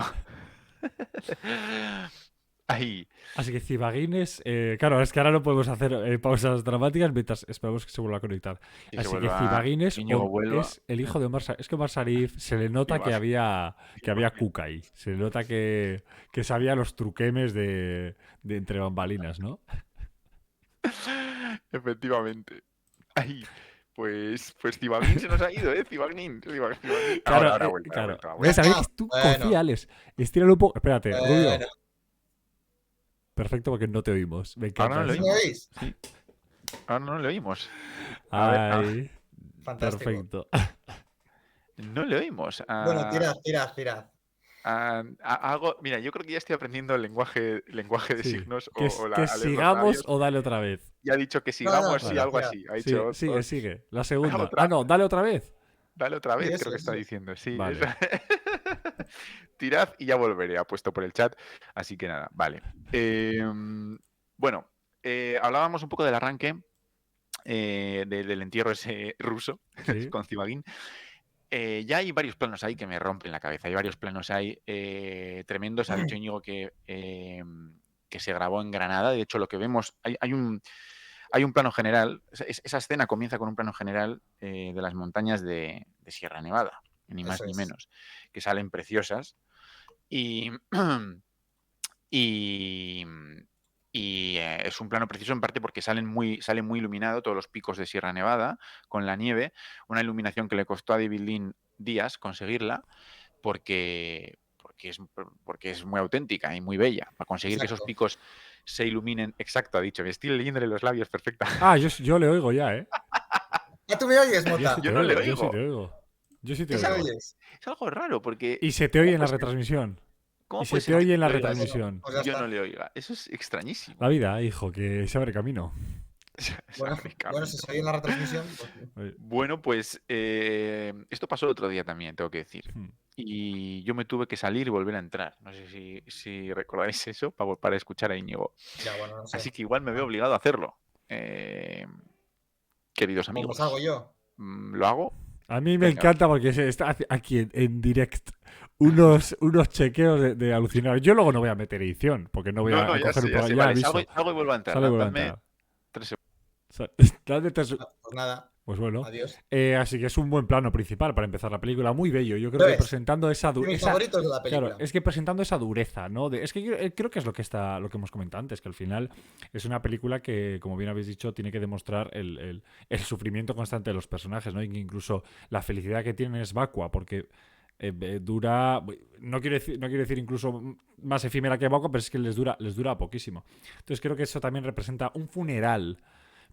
Ahí. Así que Zibagin es. Claro, es que ahora no podemos hacer pausas dramáticas mientras esperamos que se vuelva a conectar. Y que Así que vuelva, Zibagin Íñigo vuelva. es el hijo de Omar Sharif. Es que Omar Sharif se le nota que había cuca ahí. Se le nota que sabía los truquemes de entre bambalinas, ¿no? Efectivamente. Ahí. Pues Zibagin se nos ha ido, ¿eh? Zibagin. Claro, Ahora ha vuelto, ha vuelto. ¿Ves? A ver, tú Bueno. confíales. Estíralo un poco. Espérate, Rubio. Bueno, Perfecto, porque no te oímos. Me encanta. Ahora no lo eso. ¿sí me oís? Ahora no le oímos. A ver, Ay, Fantástico. perfecto. no le oímos. Bueno, tirad. Mira, yo creo que ya estoy aprendiendo el lenguaje de Sí. signos Que, o que a leer los sigamos labios. o dale otra vez. Y ha dicho que sigamos y tira, algo tira. así. Ha Sí, dicho, sigue. La segunda. Otra. Ah, no, dale otra vez. Dale otra vez, Sí, creo que eso. está diciendo. Sí, Vale. Tirad y ya volveré, ha puesto por el chat. Así que nada, vale. Bueno, hablábamos un poco del arranque del entierro ese ruso Sí. con Zibagin. Ya hay varios planos ahí que me rompen la cabeza. Hay varios planos ahí tremendos. Ha dicho Íñigo que se grabó en Granada. De hecho, lo que vemos, hay un plano general. Esa escena comienza con un plano general de las montañas de Sierra Nevada, ni más Eso ni es. menos, que salen preciosas. Y, es un plano precioso en parte porque sale muy iluminado todos los picos de Sierra Nevada con la nieve, una iluminación que le costó a David Lean días conseguirla porque es muy auténtica y muy bella. Para conseguir que esos Exacto. picos se iluminen, exacto, ha dicho, me estoy leyéndole los labios perfecta. Ah, yo le oigo ya, ¿eh? ¿Ya tú me oyes, Yo Mota? sí Yo te no le oigo, yo sí oigo. te oigo. Yo sí te ¿Tú me oigo. oyes? Es algo raro porque... Y se te oye en la retransmisión. ¿Cómo Y se puede te ser que oye en la te oiga retransmisión. Pues ya yo está. no le oiga? Eso es extrañísimo. La vida, hijo, que se abre camino. Bueno, si se oye en la retransmisión, pues, Bueno, pues esto pasó el otro día también, tengo que decir. Y yo me tuve que salir y volver a entrar. No sé si recordáis eso para escuchar a Íñigo. ya, bueno, no sé. Así que igual me veo obligado a hacerlo. Queridos ¿Cómo amigos. salgo yo? ¿Lo hago? A mí me Venga. encanta porque se está aquí en direct unos chequeos de alucinar. Yo luego no voy a meter edición porque no voy a ya coger sé, un ya programa. sé. Ya Vale, aviso. salgo y vuelvo a entrar. Sale y vuelve a Dadme entrar. 3 segundos. Dale tres- Pues nada, Pues bueno. adiós. Así que es un buen plano principal para empezar la película. Muy bello. Yo creo Lo que es. presentando esa De mis dureza. favoritos de la película. Claro, es que presentando esa dureza, ¿no? Es que creo que es lo que hemos comentado antes, que al final es una película que, como bien habéis dicho, tiene que demostrar el sufrimiento constante de los personajes, ¿no? Y que incluso la felicidad que tienen es vacua, porque dura. No quiero decir incluso más efímera que vacua, pero es que les dura poquísimo. Entonces creo que eso también representa un funeral,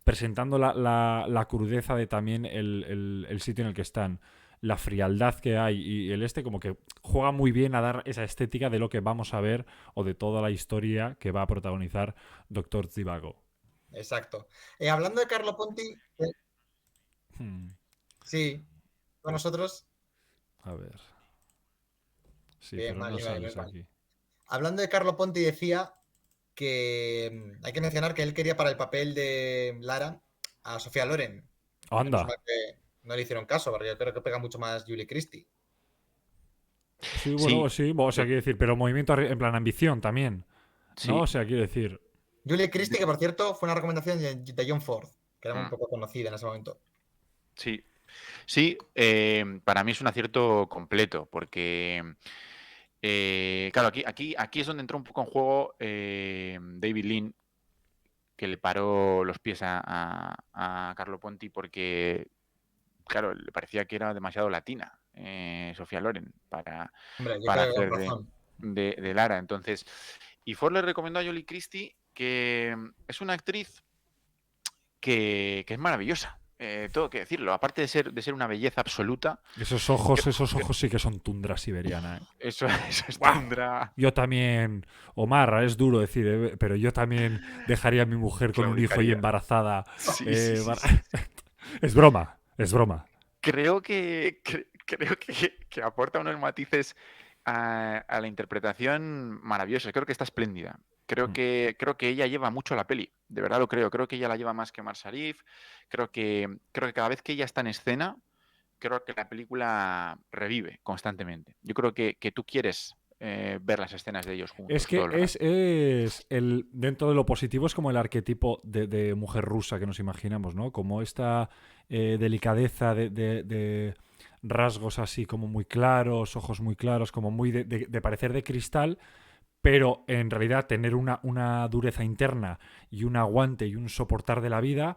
presentando la crudeza de también el sitio en el que están, la frialdad que hay y como que juega muy bien a dar esa estética de lo que vamos a ver o de toda la historia que va a protagonizar Dr. Zivago. Exacto. Hablando de Carlo Ponti, Hmm, sí, con nosotros. A ver. Sí, Bien, pero no vale, vale, sales vale. aquí. Hablando de Carlo Ponti, decía que hay que mencionar que él quería para el papel de Lara a Sofía Loren. Menos Anda. mal que no le hicieron caso, porque yo creo que pega mucho más Julie Christie. Sí, bueno, Sí, sí, o sea, de- quiero decir, pero movimiento en plan ambición también, ¿no? sí, O sea, quiero decir, Julie de- Christie, que por cierto fue una recomendación de John Ford, que era muy mm, poco conocida en ese momento. sí, sí, para mí es un acierto completo, porque, claro, aquí es donde entró un poco en juego David Lean, que le paró los pies a Carlo Ponti porque, claro, le parecía que era demasiado latina, Sofía Loren, Hombre, yo para creo que con hacer razón. de Lara. Entonces, y Ford le recomendó a Jolie Christie que es una actriz que es maravillosa. Tengo que decirlo. Aparte de ser una belleza absoluta, que- esos que- ojos sí que son tundra siberiana, ¿eh? eso, eso es ¡Guau! tundra. Yo también, Omar, es duro decir, pero yo también dejaría a mi mujer con un hijo y Claudicaría. embarazada. Sí, sí, eh, sí, bar- sí. es broma, es broma. Creo que aporta unos matices a la interpretación maravillosos. Creo que está espléndida. Creo que ella lleva mucho la peli, de verdad lo creo. Creo que ella la lleva más que Mar Sharif. Creo que cada vez que ella está en escena, creo que la película revive constantemente. Yo creo que tú quieres ver las escenas de ellos Es juntos todo que el rato. es el, dentro de lo positivo, es como el arquetipo de mujer rusa que nos imaginamos, ¿no? Como esta delicadeza de rasgos así como muy claros, ojos muy claros, como muy de parecer de cristal, pero en realidad tener una dureza interna y un aguante y un soportar de la vida,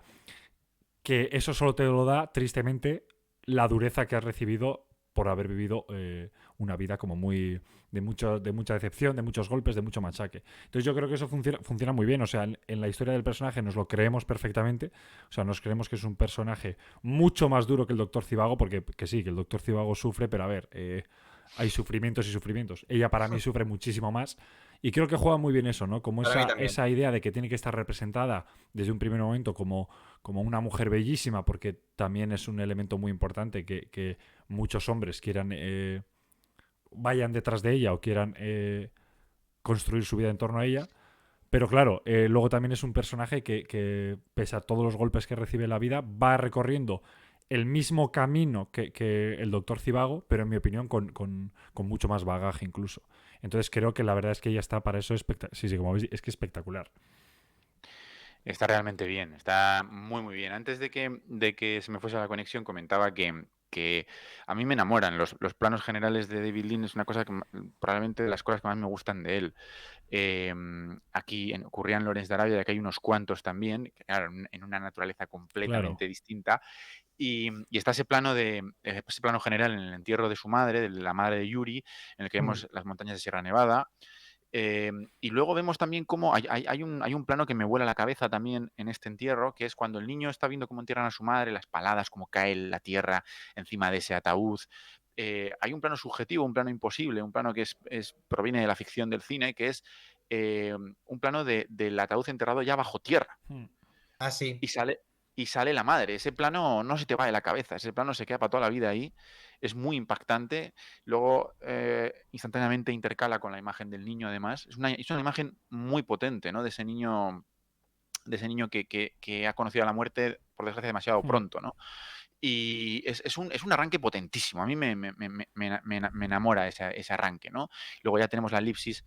que eso solo te lo da, tristemente, la dureza que has recibido por haber vivido una vida como muy de mucha decepción, de muchos golpes, de mucho machaque. Entonces yo creo que eso funciona muy bien. O sea, en la historia del personaje nos lo creemos perfectamente. O sea, nos creemos que es un personaje mucho más duro que el Doctor Cibago, porque que sí, que el Doctor Cibago sufre, pero a ver, hay sufrimientos y sufrimientos. Ella para mí sufre muchísimo más. Y creo que juega muy bien eso, ¿no? Como Para mí esa también. idea de que tiene que estar representada desde un primer momento como una mujer bellísima, porque también es un elemento muy importante que muchos hombres quieran vayan detrás de ella o quieran construir su vida en torno a ella. Pero claro, luego también es un personaje que, pese a todos los golpes que recibe en la vida, va recorriendo el mismo camino que el doctor Cibago, pero en mi opinión con mucho más bagaje incluso. Entonces creo que la verdad es que ella está para eso espectacular. Sí, sí, como veis, es que espectacular. Está realmente bien, está muy muy bien. Antes de que se me fuese la conexión, comentaba que a mí me enamoran los planos generales de David Lean, es una cosa que probablemente de las cosas que más me gustan de él. Aquí ocurría en Lawrence de Arabia, de que hay unos cuantos también, que, claro, en una naturaleza Claro. completamente distinta. Y está ese plano general en el entierro de su madre, de la madre de Yuri, en el que Mm. vemos las montañas de Sierra Nevada. Y luego vemos también cómo hay un plano que me vuela la cabeza también en este entierro, que es cuando el niño está viendo cómo entierran a su madre, las paladas, cómo cae la tierra encima de ese ataúd. Hay un plano subjetivo, un plano imposible, un plano que proviene de la ficción del cine, que es un plano del ataúd enterrado ya bajo tierra. Hmm. Ah, sí. Y sale la madre. Ese plano no se te va de la cabeza, ese plano se queda para toda la vida ahí. Es muy impactante. Luego, instantáneamente intercala con la imagen del niño, además. Es una imagen muy potente, ¿no? De ese niño que ha conocido a la muerte, por desgracia, demasiado Hmm. pronto, ¿no? Y es un arranque potentísimo. A mí me enamora ese arranque, ¿no? Luego ya tenemos la elipsis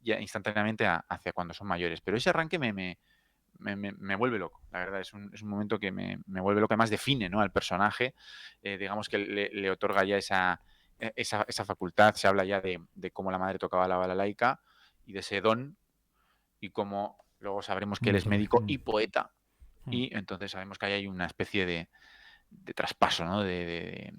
ya instantáneamente hacia cuando son mayores. Pero ese arranque me vuelve loco, la verdad, es un momento que me vuelve loco, además define, ¿no?, al personaje, digamos que le otorga ya esa facultad. Se habla ya de cómo la madre tocaba la balalaika y de ese don, y cómo luego sabremos que él es médico Hmm. y poeta, Hmm. y entonces sabemos que ahí hay una especie de traspaso, ¿no?, de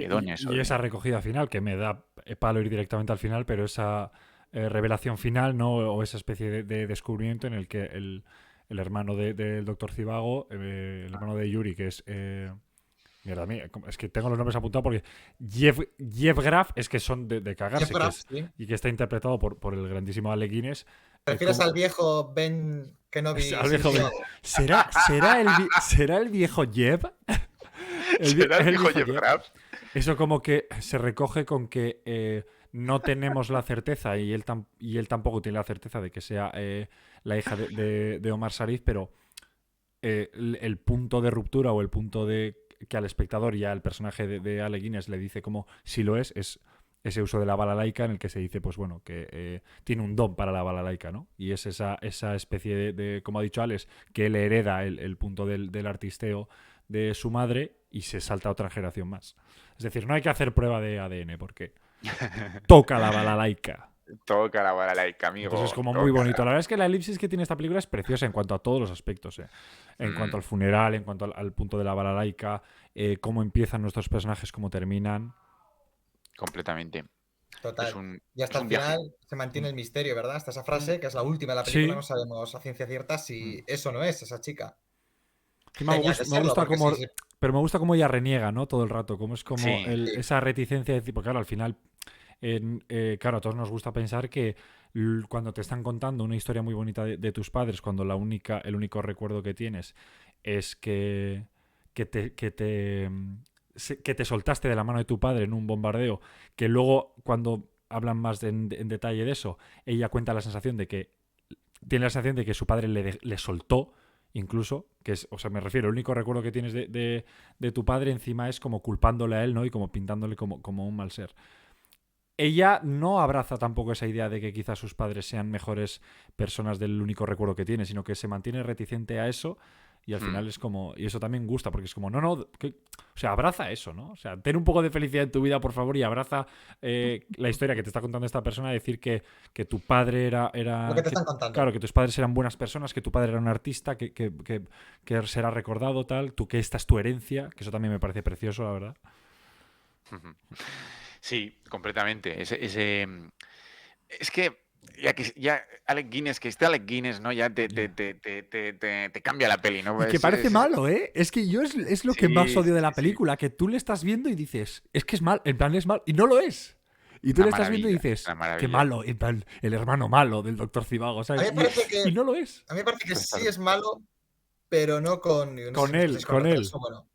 dones. Y esa recogida final, que me da palo ir directamente al final, pero esa revelación final, ¿no? O esa especie de descubrimiento en el que el hermano del doctor Cibago, el hermano de Yuri, que es... mierda mía, es que tengo los nombres apuntados porque Jeff Graf es que son de Jeff cagarse, Graff, sí. y que está interpretado por el grandísimo Alec Guinness. ¿Te refieres al viejo Ben Kenobi Al viejo Ben. Silvio? ¿Será el viejo Jeb? ¿Será el El viejo viejo Jeff Jeb. Krabs? Eso como que se recoge con que no tenemos la certeza y él tampoco tiene la certeza de que sea la hija de Omar Sharif, pero el punto de ruptura o el punto de que al espectador y al personaje de Alec Guinness le dice como si lo es ese uso de la balalaika en el que se dice, pues bueno, que tiene un don para la balalaika, ¿no? Y es esa especie como ha dicho Alex, que él hereda el punto del artisteo de su madre y se salta a otra generación más. Es decir, no hay que hacer prueba de ADN porque toca la balalaika. Toca la balalaika, Entonces amigo. es como muy bonito. La verdad es que la elipsis que tiene esta película es preciosa en cuanto a todos los aspectos. En cuanto al funeral, en cuanto al punto de la balalaika, cómo empiezan nuestros personajes, cómo terminan. Completamente. Total. Y hasta es el un viaje. final se mantiene el misterio, ¿verdad? Hasta esa frase, que es la última de la película, Sí. no sabemos a ciencia cierta si eso no es esa chica. Encima Tenía que me serlo, gusta porque como... sí. Pero me gusta cómo ella reniega, ¿no? Todo el rato. Como es como Sí. esa reticencia de decir, porque claro, al final, claro, a todos nos gusta pensar que cuando te están contando una historia muy bonita de tus padres, cuando el único recuerdo que tienes es que te, que te, que te soltaste de la mano de tu padre en un bombardeo, que luego cuando hablan más en detalle de eso, ella cuenta la sensación de que tiene la sensación de que su padre le soltó, incluso, que es, o sea, me refiero, el único recuerdo que tienes de tu padre encima es como culpándole a él, ¿no? Y como pintándole como un mal ser. Ella no abraza tampoco esa idea de que quizás sus padres sean mejores personas del único recuerdo que tiene, sino que se mantiene reticente a eso y al final es como... Y eso también gusta, porque es como, no, o sea, abraza eso, ¿no? O sea, ten un poco de felicidad en tu vida, por favor, y abraza la historia que te está contando esta persona, decir que tu padre era... Lo que te están contando. Claro, que tus padres eran buenas personas, que tu padre era un artista, que será recordado, tal, tú que esta es tu herencia, que eso también me parece precioso, la verdad. Sí, completamente. Es que ya Alec Guinness, que esté Alec Guinness, ¿no? Ya te cambia la peli, ¿no? Y que parece malo, ¿eh? Es que yo es lo que más odio de la sí. película, que tú le estás viendo y dices, es que es mal, en plan es mal, y no lo es. Y tú Una le estás viendo y maravilla, dices, una maravilla. qué malo, en plan, el hermano malo del Doctor Zivago, A ¿sabes? mí me parece que, Y no lo es. a mí me parece que Pues sí es malo, pero no con. No sé Con si me él, estáis con pero él. eso, bueno.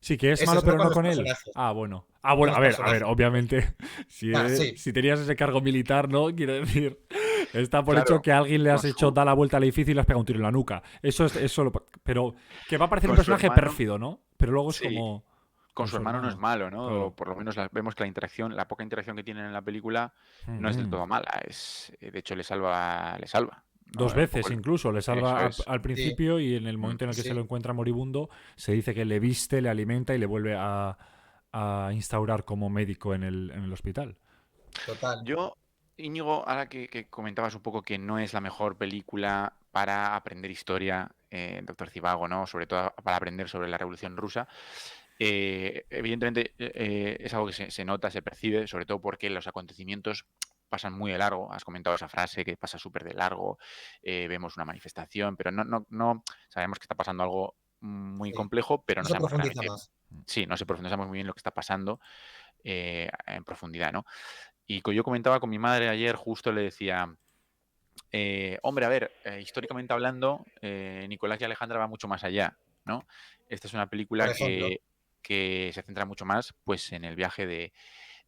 Sí, que es Eso malo, es, no pero con no los con él. personajes. Ah, bueno. Con los A personajes. ver, obviamente, Sí. si tenías ese cargo militar, ¿no? Quiero decir, está por Claro, hecho que a alguien le has con hecho su- dar la vuelta al edificio y le has pegado un tiro en la nuca. Pero que va a parecer un con su personaje hermano, pérfido, ¿no? Pero luego es sí, como... con su hermano no es malo, ¿no? Claro. O por lo menos vemos que la poca interacción que tienen en la película no es del todo mala. De hecho, le salva, ¿no? Dos Un veces poco incluso, le salva eso es. al Sí, principio y en el Mm. momento en el que se sí. lo encuentra moribundo, se dice que le viste, le alimenta y le vuelve a instaurar como médico en el hospital. Total. Yo, Íñigo, ahora que comentabas un poco que no es la mejor película para aprender historia, Doctor Zivago, ¿no? Sobre todo para aprender sobre la Revolución Rusa. Evidentemente es algo que se nota, se percibe, sobre todo porque los acontecimientos pasan muy de largo. Has comentado esa frase que pasa súper de largo. Vemos una manifestación, pero no sabemos que está pasando algo muy Sí. complejo, pero No no se sabemos profundiza realmente. más. Sí, no se profundizamos muy bien lo que está pasando en profundidad, ¿no? Y yo comentaba con mi madre ayer, justo le decía, hombre, a ver, históricamente hablando, Nicolás y Alejandra va mucho más allá, ¿no? Esta es una Por película ejemplo. que se centra mucho más pues, en el viaje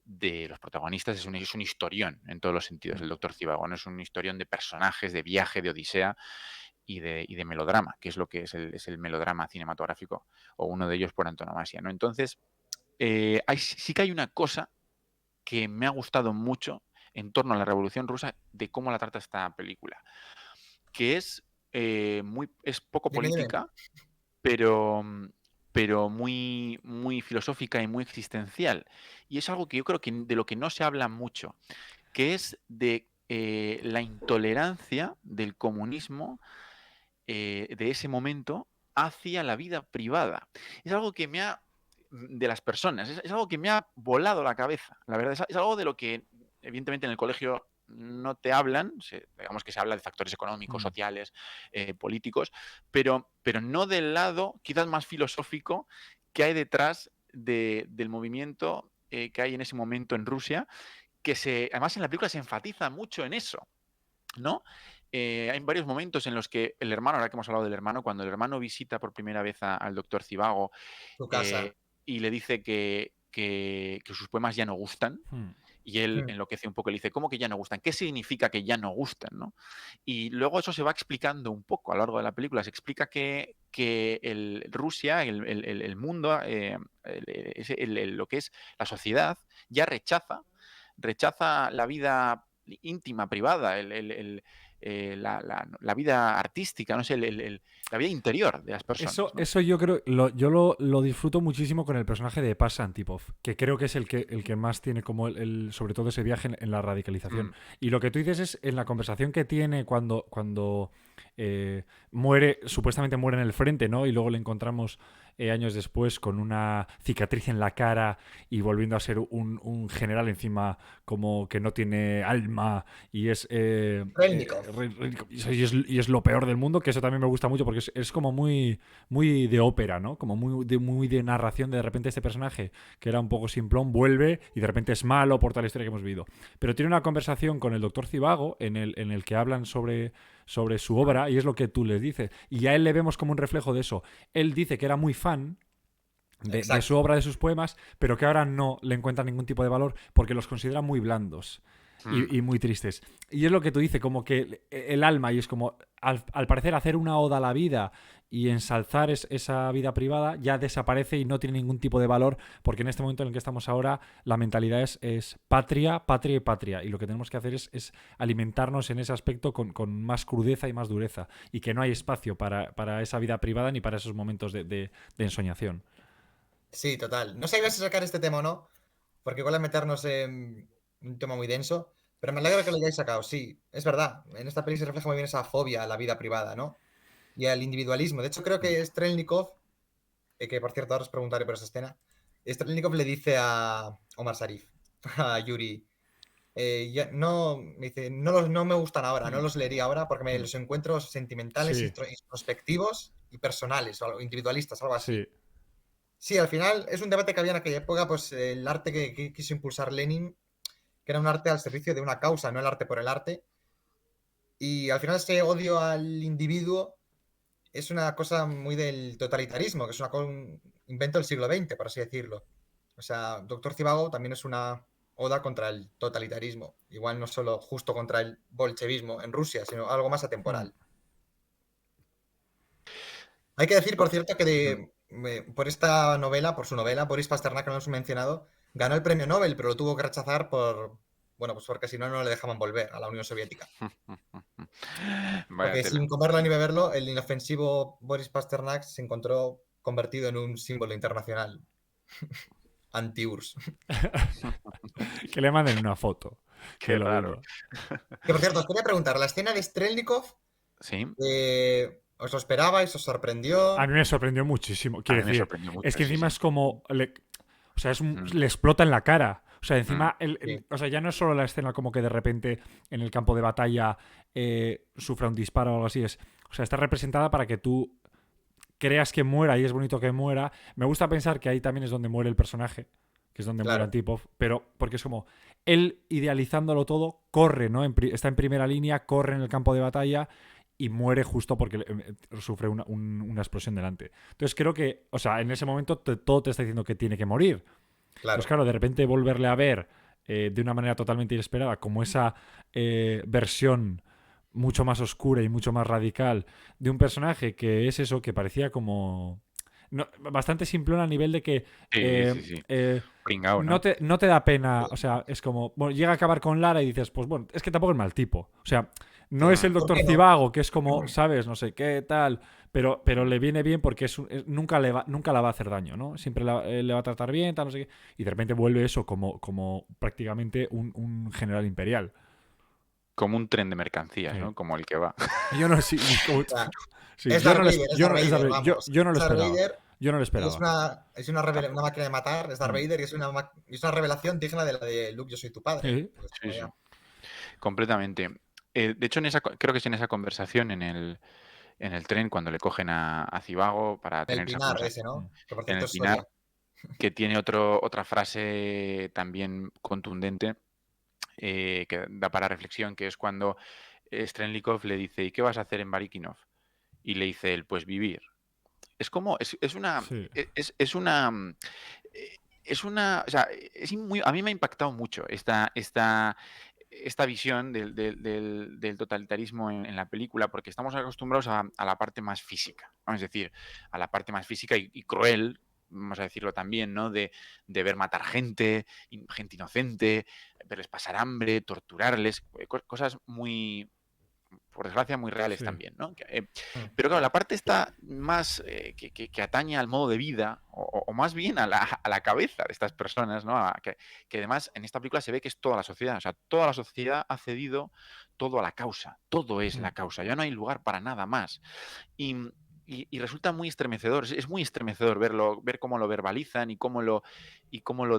de los protagonistas. Es un historión en todos los sentidos, el Doctor Zivago, ¿no? Es un historión de personajes, de viaje, de odisea y de melodrama, que es lo que es el melodrama cinematográfico, o uno de ellos por antonomasia, ¿no? Entonces, sí que hay una cosa que me ha gustado mucho en torno a la Revolución Rusa de cómo la trata esta película, que es poco Dime. política, pero, pero muy filosófica y muy existencial. Y es algo que yo creo que de lo que no se habla mucho, que es de la intolerancia del comunismo de ese momento hacia la vida privada. Es algo que de las personas, es algo que me ha volado la cabeza. La verdad, es algo de lo que, evidentemente, en el colegio no te hablan, digamos que se habla de factores económicos, sociales, políticos, pero no del lado quizás más filosófico que hay detrás del movimiento que hay en ese momento en Rusia, además en la película se enfatiza mucho en eso, ¿no? hay varios momentos en los que el hermano, ahora que hemos hablado del hermano, cuando el hermano visita por primera vez al doctor Zivago Tu casa. y le dice que sus poemas ya no gustan, Hmm. y él Mm. enloquece un poco y le dice, ¿cómo que ya no gustan? ¿Qué significa que ya no gustan? ¿No? Y luego eso se va explicando un poco a lo largo de la película. Se explica que Rusia, el mundo, lo que es la sociedad, ya rechaza la vida íntima, privada, la vida artística, no sé, la vida interior de las personas. ¿No? Eso yo creo, yo lo disfruto muchísimo con el personaje de Paz Antipov, que creo que es el que más tiene como sobre todo ese viaje en la radicalización. Mm, Y lo que tú dices es en la conversación que tiene cuando muere, supuestamente muere en el frente, ¿no? Y luego le encontramos años después con una cicatriz en la cara y volviendo a ser un general encima como que no tiene alma y es, Relnikov. y es lo peor del mundo, que eso también me gusta mucho porque es como muy, muy de ópera, ¿no? Como muy de narración de repente este personaje que era un poco simplón vuelve y de repente es malo por tal historia que hemos vivido. Pero tiene una conversación con el doctor Zivago en el que hablan sobre su obra y es lo que tú les dices. Y a él le vemos como un reflejo de eso. Él dice que era muy fan de su Exacto. obra, de sus poemas, pero que ahora no le encuentra ningún tipo de valor porque los considera muy blandos mm. y muy tristes. Y es lo que tú dices, como que el alma, y es como, al parecer, hacer una oda a la vida y ensalzar esa vida privada ya desaparece y no tiene ningún tipo de valor, porque en este momento en el que estamos ahora, la mentalidad es patria, patria y patria. Y lo que tenemos que hacer es alimentarnos en ese aspecto con más crudeza y más dureza. Y que no hay espacio para esa vida privada ni para esos momentos de ensoñación. Sí, total. No sabía si sacar este tema o no, porque igual a meternos en un tema muy denso, pero me alegra que lo hayáis sacado. Sí, es verdad. En esta peli se refleja muy bien esa fobia a la vida privada, ¿no? Y al individualismo. De hecho, creo que Strelnikov, que por cierto ahora os preguntaré por esa escena, Strelnikov le dice a Omar Sharif, a Yuri, no, me dice, no me gustan ahora, no los leería ahora porque me Mm. los encuentro sentimentales, Sí, introspectivos y personales, o individualistas, algo así. sí. Sí, al final es un debate que había en aquella época, pues el arte que quiso impulsar Lenin, que era un arte al servicio de una causa, no el arte por el arte. Y al final ese odio al individuo es una cosa muy del totalitarismo, que es un invento del siglo XX, por así decirlo. O sea, Doctor Zivago también es una oda contra el totalitarismo. Igual no solo justo contra el bolchevismo en Rusia, sino algo más Mm. atemporal. Hay que decir, por cierto, que Mm. por esta novela, por su novela, Boris Pasternak, que no lo hemos mencionado, ganó el premio Nobel, pero lo tuvo que rechazar bueno, pues porque si no, no le dejaban volver a la Unión Soviética. Vaya Porque tela. sin comerlo ni beberlo, el inofensivo Boris Pasternak se encontró convertido en un símbolo internacional anti-URSS. Que le manden una foto. Que Qué lo raro. dudo. Que por cierto, os quería preguntar, la escena de Strelnikov, Sí, ¿os lo esperabais? ¿Os A mí sorprendió? me sorprendió muchísimo. a Quiero mí me decir, sorprendió es mucho, que sí, encima sí. es como. O sea, Mm, le explota en la cara. O sea, mm, encima. Sí, O sea, ya no es solo la escena como que de repente en el campo de batalla sufra un disparo o algo así. O sea, está representada para que tú creas que muera y es bonito que muera. Me gusta pensar que ahí también es donde muere el personaje, que es donde muere claro. Antipov, pero porque es como él idealizándolo todo, corre, ¿no? Está en primera línea, corre en el campo de batalla y muere justo porque sufre una explosión delante. Entonces creo que, o sea, en ese momento todo te está diciendo que tiene que morir. Entonces, Claro. claro, de repente volverle a ver de una manera totalmente inesperada, como esa versión mucho más oscura y mucho más radical de un personaje que es eso, que parecía como bastante simplón a nivel de que Sí, sí, sí. Pringao, no ¿no? te da pena, o sea, es como, bueno, llega a acabar con Lara y dices, pues bueno, es que tampoco es mal tipo, o sea, no es Mm, el ¿Por doctor qué no? Zivago, que es como, ¿sabes? No sé qué tal, pero le viene bien porque nunca la va a hacer daño, ¿no? Siempre le va a tratar bien, tal, no sé qué, y de repente vuelve eso como prácticamente un general imperial. Como un tren de mercancías, Sí. ¿no? Como el que va. Yo no, sí, O sea, sí, es yo Darth no lo, Vader, es yo Darth no, Vader, vamos. yo no lo Es Darth esperaba. Vader Yo no lo y es esperaba. una Tampoco. máquina de matar, es Darth Mm. Vader y es una revelación digna de la de Luke, yo soy tu padre. Sí. Pues, Sí, como sí. ya. Completamente. De hecho, creo que es en esa conversación en el tren, cuando le cogen a Zivago para El tener esa Pinar ese, conversación Mm. ¿no? Que por en cierto el es Pinar, Soria. que tiene otra frase también contundente que da para reflexión, que es cuando Strenlikov le dice, ¿y qué vas a hacer en Barikinov? Y le dice él, pues vivir. Es como, es una, Sí. es una, es una, o sea, a mí me ha impactado mucho esta visión del totalitarismo en la película, porque estamos acostumbrados a la parte más física, ¿no? Es decir, a la parte más física y cruel, vamos a decirlo también, ¿no? De ver matar gente, gente inocente, verles pasar hambre, torturarles, cosas muy, por desgracia, muy reales Sí. también, ¿no? Mm. Pero claro, la parte está más que atañe al modo de vida, o más bien a la cabeza de estas personas, ¿no? Que además en esta película se ve que es toda la sociedad, o sea, toda la sociedad ha cedido todo a la causa, todo es Mm. la causa, ya no hay lugar para nada más. Y, y resulta muy estremecedor, es muy estremecedor ver cómo lo verbalizan y cómo lo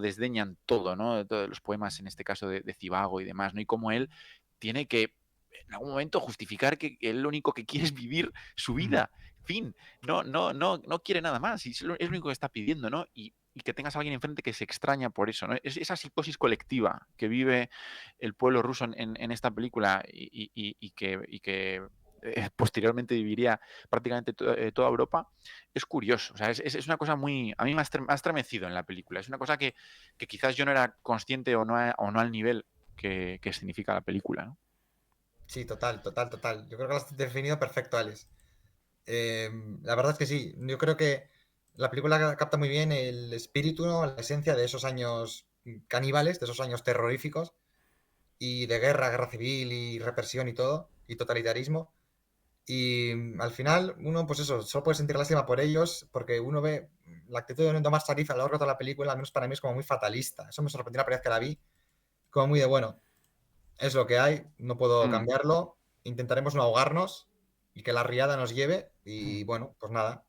desdeñan todo, ¿no? Todos los poemas, en este caso de Zivago y demás, ¿no? Y cómo él tiene que en algún momento justificar que él lo único que quiere es vivir su vida. Fin, no quiere nada más. Y es lo único que está pidiendo, ¿no? Y que tengas a alguien enfrente que se extraña por eso, ¿no? Es esa psicosis colectiva que vive el pueblo ruso en esta película y que posteriormente viviría prácticamente toda Europa, es curioso. O sea, es una cosa muy. A mí me ha estremecido en la película. Es una cosa que quizás yo no era consciente o no al nivel que significa la película, ¿no? Sí, total, total, total. Yo creo que lo has definido perfecto, Alex. La verdad es que sí. Yo creo que la película capta muy bien el espíritu, ¿no? La esencia de esos años caníbales, de esos años terroríficos y de guerra, guerra civil y represión y todo, y totalitarismo. Y al final, uno, pues eso, solo puede sentir lástima por ellos, porque uno ve la actitud de Tomás Sharif a lo largo de toda la película, al menos para mí es como muy fatalista. Eso me sorprendió la primera vez que la vi, como muy de bueno, es lo que hay, no puedo Mm. cambiarlo, intentaremos no ahogarnos y que la riada nos lleve, y Mm. bueno, pues nada,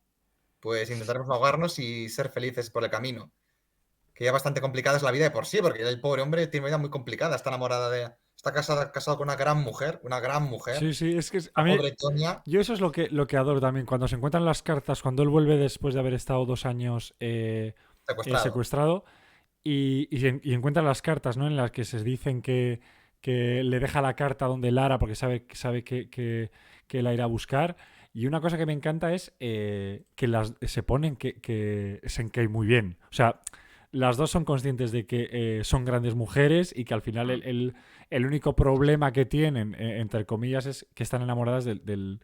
pues intentaremos no ahogarnos y ser felices por el camino. Que ya bastante complicada es la vida de por sí, porque el pobre hombre tiene una vida muy complicada, está enamorada de. Está casado con una gran mujer, Sí, sí, es que a la mí, pobre Tonia, yo eso es lo que adoro también, cuando se encuentran las cartas, cuando él vuelve después de haber estado 2 años secuestrado. secuestrado y encuentra las cartas, ¿no? En las que se dicen que le deja la carta donde Lara, porque sabe que la irá a buscar. Y una cosa que me encanta es que se ponen que se cae muy bien. O sea, las dos son conscientes de que son grandes mujeres y que al final Mm. el único problema que tienen, entre comillas, es que están enamoradas del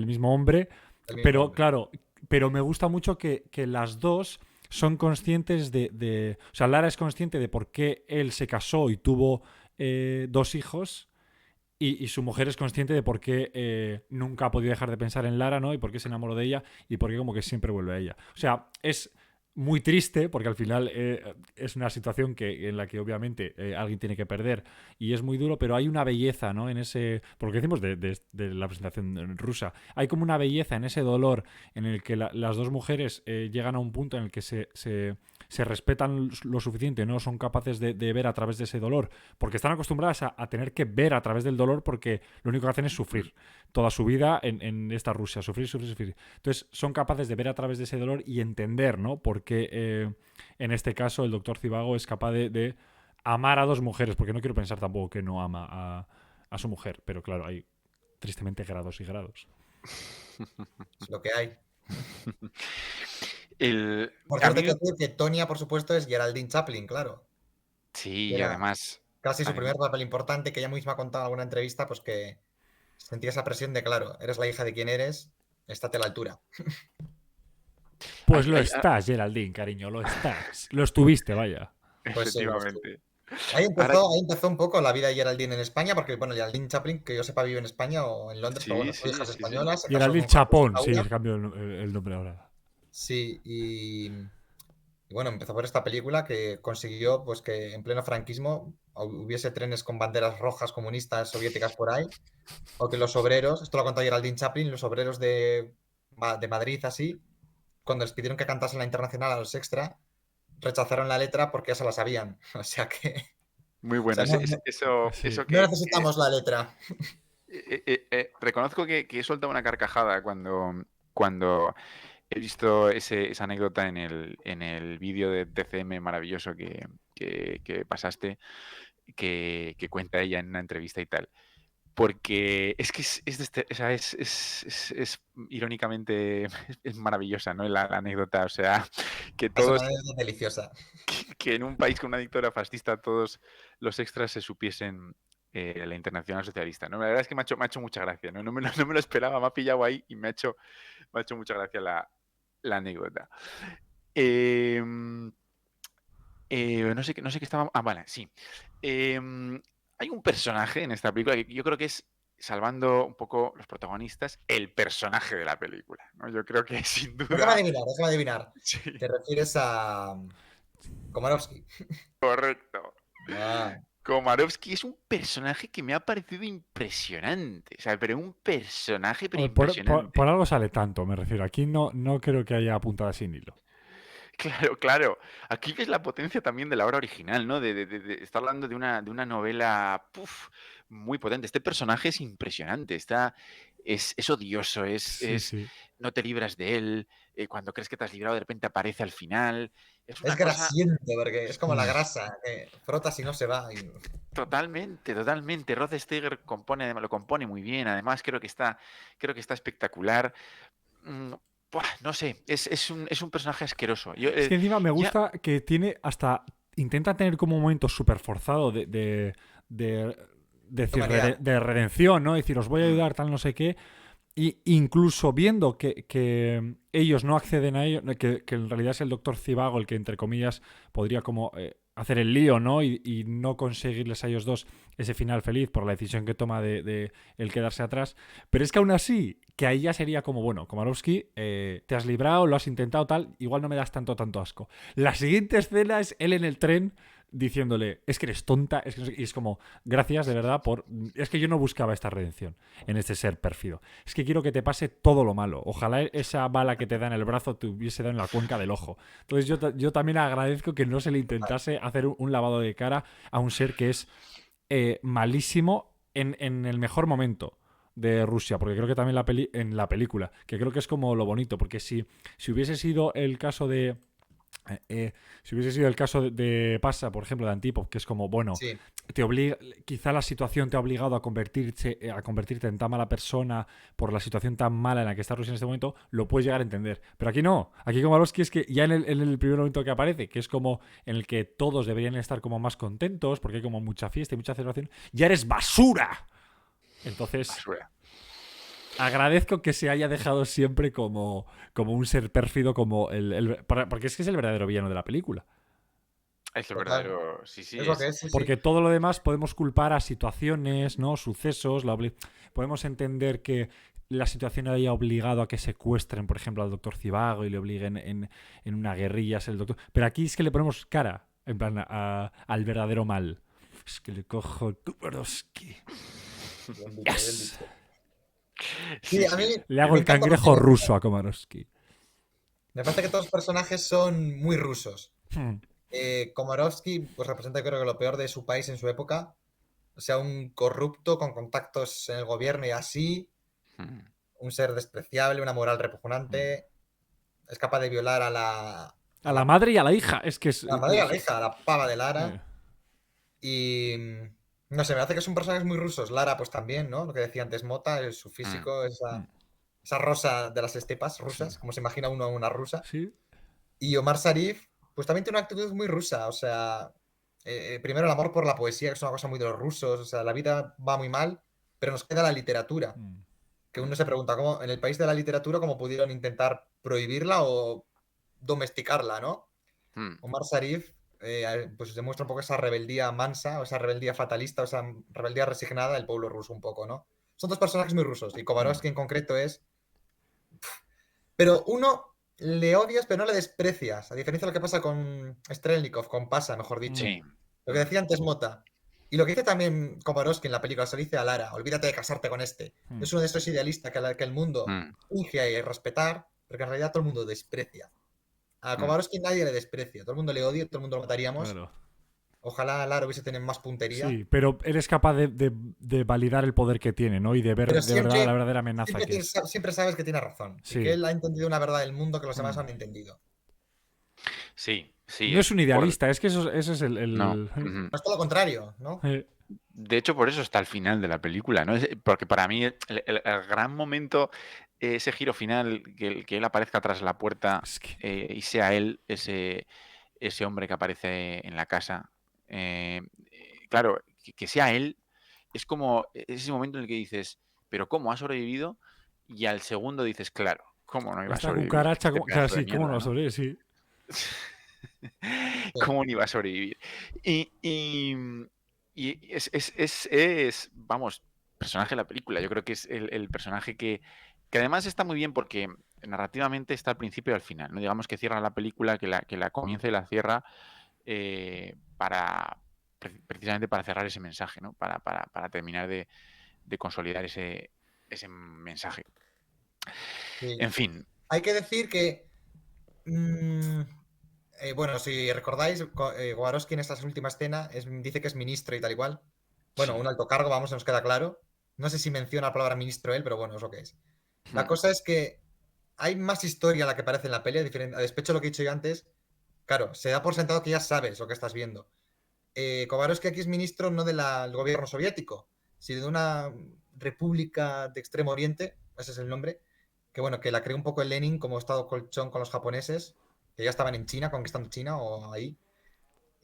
mismo hombre. El mismo Pero hombre. claro, pero me gusta mucho que las dos son conscientes O sea, Lara es consciente de por qué él se casó y tuvo 2 hijos. Y su mujer es consciente de por qué nunca ha podido dejar de pensar en Lara, ¿no? Y por qué se enamoró de ella y por qué como que siempre vuelve a ella. O sea, es muy triste porque al final es una situación en la que obviamente alguien tiene que perder y es muy duro, pero hay una belleza, ¿no? En ese, por lo que decimos de la presentación rusa, hay como una belleza en ese dolor en el que las dos mujeres llegan a un punto en el que se respetan lo suficiente, no son capaces de ver a través de ese dolor, porque están acostumbradas a tener que ver a través del dolor porque lo único que hacen es sufrir toda su vida en esta Rusia, sufrir, sufrir, sufrir. Entonces son capaces de ver a través de ese dolor y entender, ¿no? Porque en este caso el doctor Zivago es capaz de amar a dos mujeres, porque no quiero pensar tampoco que no ama a su mujer, pero claro, hay tristemente grados y grados. Es lo que hay. Por A cierto, mí hay que decir que Tonia, por supuesto, es Geraldine Chaplin, claro. sí, Que y era además, casi su adem- primer papel importante, que ella misma ha contado en alguna entrevista, pues que sentía esa presión de, claro, eres la hija de quien eres, estate a la altura. Pues hay- lo hay- ah, estás, Geraldine, cariño, lo estás. Lo estuviste, vaya. Pues sí, lo estuvo. efectivamente. Ahora, Ahí empezó un poco la vida de Geraldine en España, porque, bueno, Geraldine Chaplin, que yo sepa, vive en España o en Londres, pero sí, bueno, su hija sí, es sí, sí. española, se casó Geraldine con Carlos Chapón, sí, Saura. se cambió el nombre ahora. Sí, y bueno, empezó por esta película que consiguió pues que en pleno franquismo hubiese trenes con banderas rojas comunistas soviéticas por ahí, o que los obreros, esto lo ha contado Geraldine Chaplin, los obreros de Madrid así, cuando les pidieron que cantasen la internacional a los extra, rechazaron la letra porque ya se la sabían. O sea que, Muy o bueno. sea, Sí. Eso no que necesitamos la letra. reconozco que he soltado una carcajada cuando he visto esa anécdota en el vídeo de TCM maravilloso que pasaste, que cuenta ella en una entrevista y tal. porque es que o sea, es irónicamente es maravillosa, ¿no? La anécdota, o sea, que Es una todos, anécdota deliciosa. que en un país con una dictadura fascista todos los extras se supiesen la Internacional Socialista, ¿no? La verdad es que me ha hecho mucha gracia, ¿no? No me lo esperaba, me ha pillado ahí y me ha hecho mucha gracia la anécdota. Em, no sé qué estaba. Ah, vale, sí. Hay un personaje en esta película que yo creo que es, salvando un poco los protagonistas, el personaje de la película, ¿no? Yo creo que sin duda. Déjame adivinar. Sí, Te refieres a Komarovsky. correcto. Ah, Komarovsky es un personaje que me ha parecido impresionante. O sea, pero un personaje, pero Hombre, por impresionante. algo sale tanto, me refiero. Aquí no creo que haya apuntada sin hilo. Claro, claro. Aquí ves la potencia también de la obra original, ¿no? Está hablando de una novela muy potente. Este personaje es impresionante, es odioso, Sí, sí. no te libras de él. Cuando crees que te has librado, de repente aparece al final. Es es una cosa grasiento, porque es como la Mm. grasa, que frotas y no se va. totalmente, totalmente. Rod Steiger lo compone muy bien. Además, creo que está espectacular. Mm, no sé, es un personaje asqueroso. Es que encima me Ya, gusta que tiene hasta. Intenta tener como un momento súper forzado de decir, Humanidad. de redención, ¿no? Decir, os voy a mm, ayudar, tal, no sé qué. Y incluso viendo que ellos no acceden a ello, que en realidad es el doctor Zivago el que, entre comillas, podría como hacer el lío, ¿no? Y no conseguirles a ellos dos ese final feliz por la decisión que toma de el quedarse atrás. Pero es que aún así, que ahí ya sería como, bueno, Komarovsky, te has librado, lo has intentado, tal, igual no me das tanto asco. La siguiente escena es él en el tren diciéndole, es que eres tonta, es que no sé qué", y es como, gracias de verdad por... Es que yo no buscaba esta redención en este ser pérfido. Es que quiero que te pase todo lo malo. Ojalá esa bala que te da en el brazo te hubiese dado en la cuenca del ojo. Entonces yo también agradezco que no se le intentase hacer un lavado de cara a un ser que es malísimo en el mejor momento de Rusia, porque creo que también en la película, que creo que es como lo bonito, porque si hubiese sido el caso de... si hubiese sido el caso de Pasa, por ejemplo, de Antipop, que es como, bueno, Sí. te obliga, quizá la situación te ha obligado a convertirte en tan mala persona por la situación tan mala en la que está Rusia en este momento, lo puedes llegar a entender. Pero aquí no. Aquí Komarovsky es que ya en el primer momento que aparece, que es como en el que todos deberían estar como más contentos, porque hay como mucha fiesta y mucha celebración, ya eres basura. Entonces, basura. agradezco que se haya dejado siempre como un ser pérfido, como porque es que es el verdadero villano de la película. Es el Total. verdadero. Sí, sí, Es lo que es, sí, sí. Porque todo lo demás podemos culpar a situaciones, ¿no? Sucesos. Podemos entender que la situación haya obligado a que secuestren, por ejemplo, al doctor Zivago y le obliguen en una guerrilla a ser el doctor. Pero aquí es que le ponemos cara, en plan, al verdadero mal. Es que le cojo el Komarovsky. Bien dicho, bien Yes. dicho. Sí, Sí, a mí sí. Le hago me el encanta cangrejo porque ruso a Komarovsky. me parece que todos los personajes son muy rusos. Hmm. Komarovsky pues representa creo que lo peor de su país en su época. O sea, un corrupto con contactos en el gobierno y así, Mm, un ser despreciable, una moral Hmm. repugnante, es capaz de violar A la madre y a la hija. Es que es. a la madre y a la hija, a la pava de Eh, Lara. Y no sé, me hace que son personajes muy rusos. Lara, pues también, ¿no? Lo que decía antes Mota, su mm. físico, hmm. esa rosa de las estepas Sí. rusas, como se imagina uno a una rusa. Sí. Y Omar Sharif, pues también tiene una actitud muy rusa. O sea, primero el amor por la poesía, que es una cosa muy de los rusos. O sea, la vida va muy mal, pero nos queda la literatura. Hmm. Que uno se pregunta, ¿cómo en el país de la literatura, cómo pudieron intentar prohibirla o domesticarla, ¿no? Mm. Omar Sharif pues demuestra un poco esa rebeldía mansa, o esa rebeldía fatalista, o esa rebeldía resignada del pueblo ruso un poco, ¿no? Son dos personajes muy rusos y Hmm. Komarovsky en concreto es... Pero uno le odias pero no le desprecias, a diferencia de lo que pasa con Strelnikov, con Pasa, mejor dicho. Hmm. Sí. Lo que Mm, decía antes Mota. Y lo que dice también Komarovsky en la película, se lo dice a Lara, olvídate de casarte con este. Hmm. Es uno de esos idealistas que el mundo mm, finge respetar, pero que en realidad todo el mundo desprecia. A mm. Komarovsky nadie le desprecia, todo el mundo le odia, todo el mundo lo mataríamos. Claro. Ojalá Lara hubiese tenido más puntería. Sí, pero eres capaz de validar el poder que tiene, ¿no? Y de ver Pero de verdad la siempre, verdadera amenaza que es. siempre sabes que tiene razón. Y que Sí. él ha entendido una verdad del mundo que los demás Hmm. no han entendido. Sí, sí, No es un por... idealista, es que eso es No. el... Ujú. No es todo lo contrario, ¿no? De hecho, por eso está al final de la película, ¿no? Porque para mí el gran momento, ese giro final, que él aparezca tras la puerta Es que y sea él ese hombre que aparece en la casa. Claro, que sea él, es como ese momento en el que dices, pero ¿cómo ha sobrevivido? Y al segundo dices, claro, ¿cómo no iba a esta sobrevivir cucaracha, este claro, pedazo de sí, ¿cómo no mierda, va a no? sobrevivir? Sí. Sí, ¿Cómo no iba a sobrevivir? Y es, vamos, personaje de la película. Yo creo que es el personaje que además está muy bien porque narrativamente está al principio y al final, ¿no? Digamos que cierra la película, que la comienza y la cierra para precisamente para cerrar ese mensaje, ¿no? Para terminar de consolidar ese mensaje. sí. En fin, Hay que decir que, mm, bueno, si recordáis, Kowarowski en esta última escena dice que es ministro y tal igual. Bueno, sí. un alto cargo, vamos, nos queda claro. No sé si menciona la palabra ministro él, pero bueno, es lo que es. La Hmm, cosa es que hay más historia a la que parece en la peli, a despecho de lo que he dicho yo antes. Claro, se da por sentado que ya sabes lo que estás viendo. Kowarowski aquí es ministro no del gobierno soviético, sino de una república de Extremo Oriente, ese es el nombre, que bueno, que la creó un poco el Lenin como estado colchón con los japoneses, que ya estaban en China, conquistando China o ahí.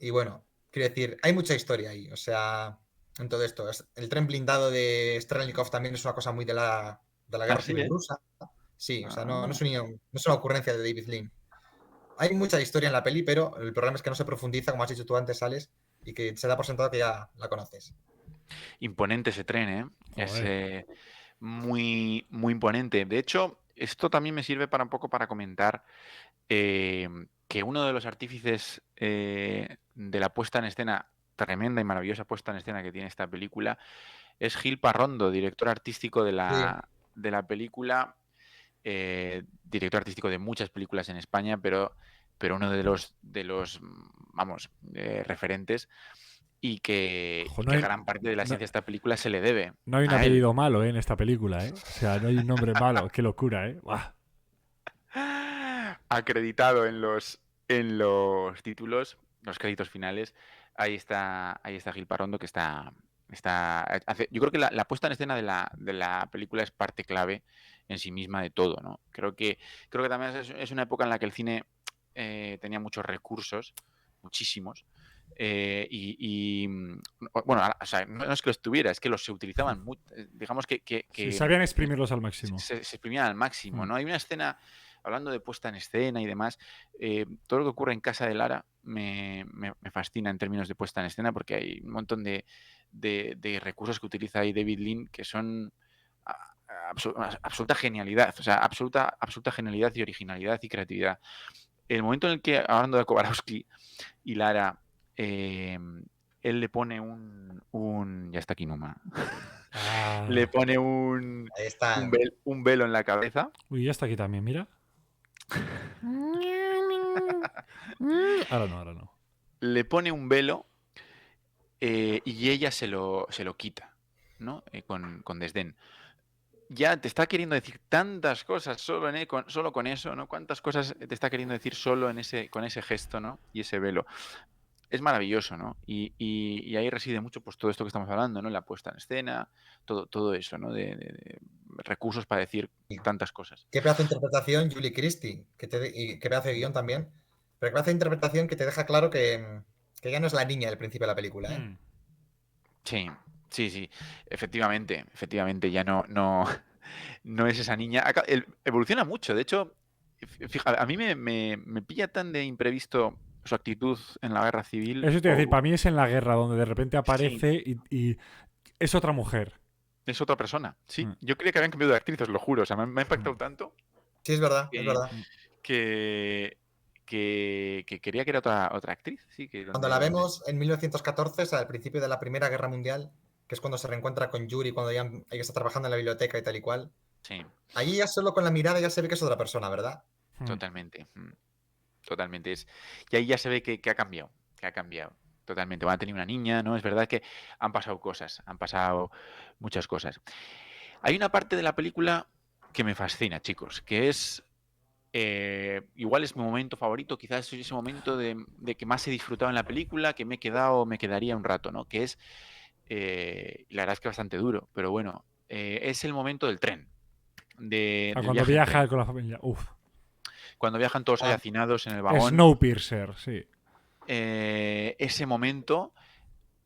Y bueno, quiero decir, hay mucha historia ahí, o sea, en todo esto. El tren blindado de Strelnikov también es una cosa muy de la Ah, guerra sí, civil ¿eh? rusa. Sí, o sea, no Ah. es no es una ocurrencia de David Lean. Hay mucha historia en la peli, pero el problema es que no se profundiza, como has dicho tú antes, Alex, y que se da por sentado que ya la conoces. Imponente ese tren, ¿eh? Es Joder. muy, muy imponente. De hecho, esto también me sirve para un poco para comentar que uno de los artífices de la puesta en escena, tremenda y maravillosa puesta en escena que tiene esta película, es Gil Parrondo, director artístico de Sí, la película, director artístico de muchas películas en España, pero uno vamos, referentes y que, Ojo, y que gran parte de la no- ciencia de esta película se le debe no hay un a él. apellido malo, en esta película, ¿eh? O sea, no hay un nombre malo. Qué locura, ¿eh? Buah. Acreditado en los títulos, los créditos finales, ahí está Gil Parrondo que yo creo que la puesta en escena de la película es parte clave en sí misma de todo, ¿no? Creo que también es una época en la que el cine tenía muchos recursos, muchísimos, bueno, o sea, no es que los tuviera, es que los se utilizaban, digamos Sí, que sabían exprimirlos al máximo. se exprimían al máximo, Mm. ¿no? Hay una escena, hablando de puesta en escena y demás, todo lo que ocurre en Casa de Lara me fascina en términos de puesta en escena porque hay un montón de recursos que utiliza ahí David Lean que son absoluta genialidad, o sea, absoluta genialidad y originalidad y creatividad. El momento en el que, hablando de Kowarowski y Lara, él le pone ya está aquí Numa, le Ah. pone un, ahí un, está. vel- un velo en la cabeza. Uy, ya está aquí también, mira. Ahora no, ahora no. Le pone un velo y ella se lo quita, ¿no? Con desdén. Ya te está queriendo decir tantas cosas solo con eso, ¿no? Cuántas cosas te está queriendo decir solo con ese gesto, ¿no? Y ese velo. Es maravilloso, ¿no? Y ahí reside mucho pues todo esto que estamos hablando, ¿no? La puesta en escena, todo eso, ¿no? De recursos para decir tantas cosas. Qué pedazo de interpretación Julie Christie, y qué pedazo de guión también. Pero qué pedazo de interpretación que te deja claro que ya no es la niña del principio de la película, ¿eh? Hmm. Sí, sí, sí. Efectivamente, ya no es esa niña. Evoluciona mucho. De hecho, fija, a mí me pilla tan de imprevisto su actitud en la guerra civil. Eso te iba a decir, para mí es en la guerra donde de repente Sí, aparece y es otra mujer. es otra persona. Sí, Hmm. yo creía que habían cambiado de actriz, os lo juro. O sea, me ha Hmm. impactado tanto Sí, es verdad, es que, verdad. Hmm. que, que quería que era otra actriz. Sí, que Cuando donde, la donde. vemos en 1914, o sea, al principio de la Primera Guerra Mundial, que es cuando se reencuentra con Yuri, cuando ella está trabajando en la biblioteca y tal y cual, Sí, allí ya solo con la mirada ya se ve que es otra persona, ¿verdad? Hmm. totalmente. Totalmente. Y ahí ya se ve que ha cambiado. Que ha cambiado. Totalmente. Van a tener una niña, ¿no? Es verdad que han pasado cosas. Han pasado muchas cosas. Hay una parte de la película que me fascina, chicos, que es. Igual es mi momento favorito, quizás es ese momento de que más he disfrutado en la película, que me quedaría un rato, ¿no? Que es y la verdad es que bastante duro, pero bueno, es el momento del tren, del Cuando viaje en tren. viaja con la familia. Uf. Cuando viajan todos ahí Ah, hacinados en el vagón, Snowpiercer, sí. ese momento,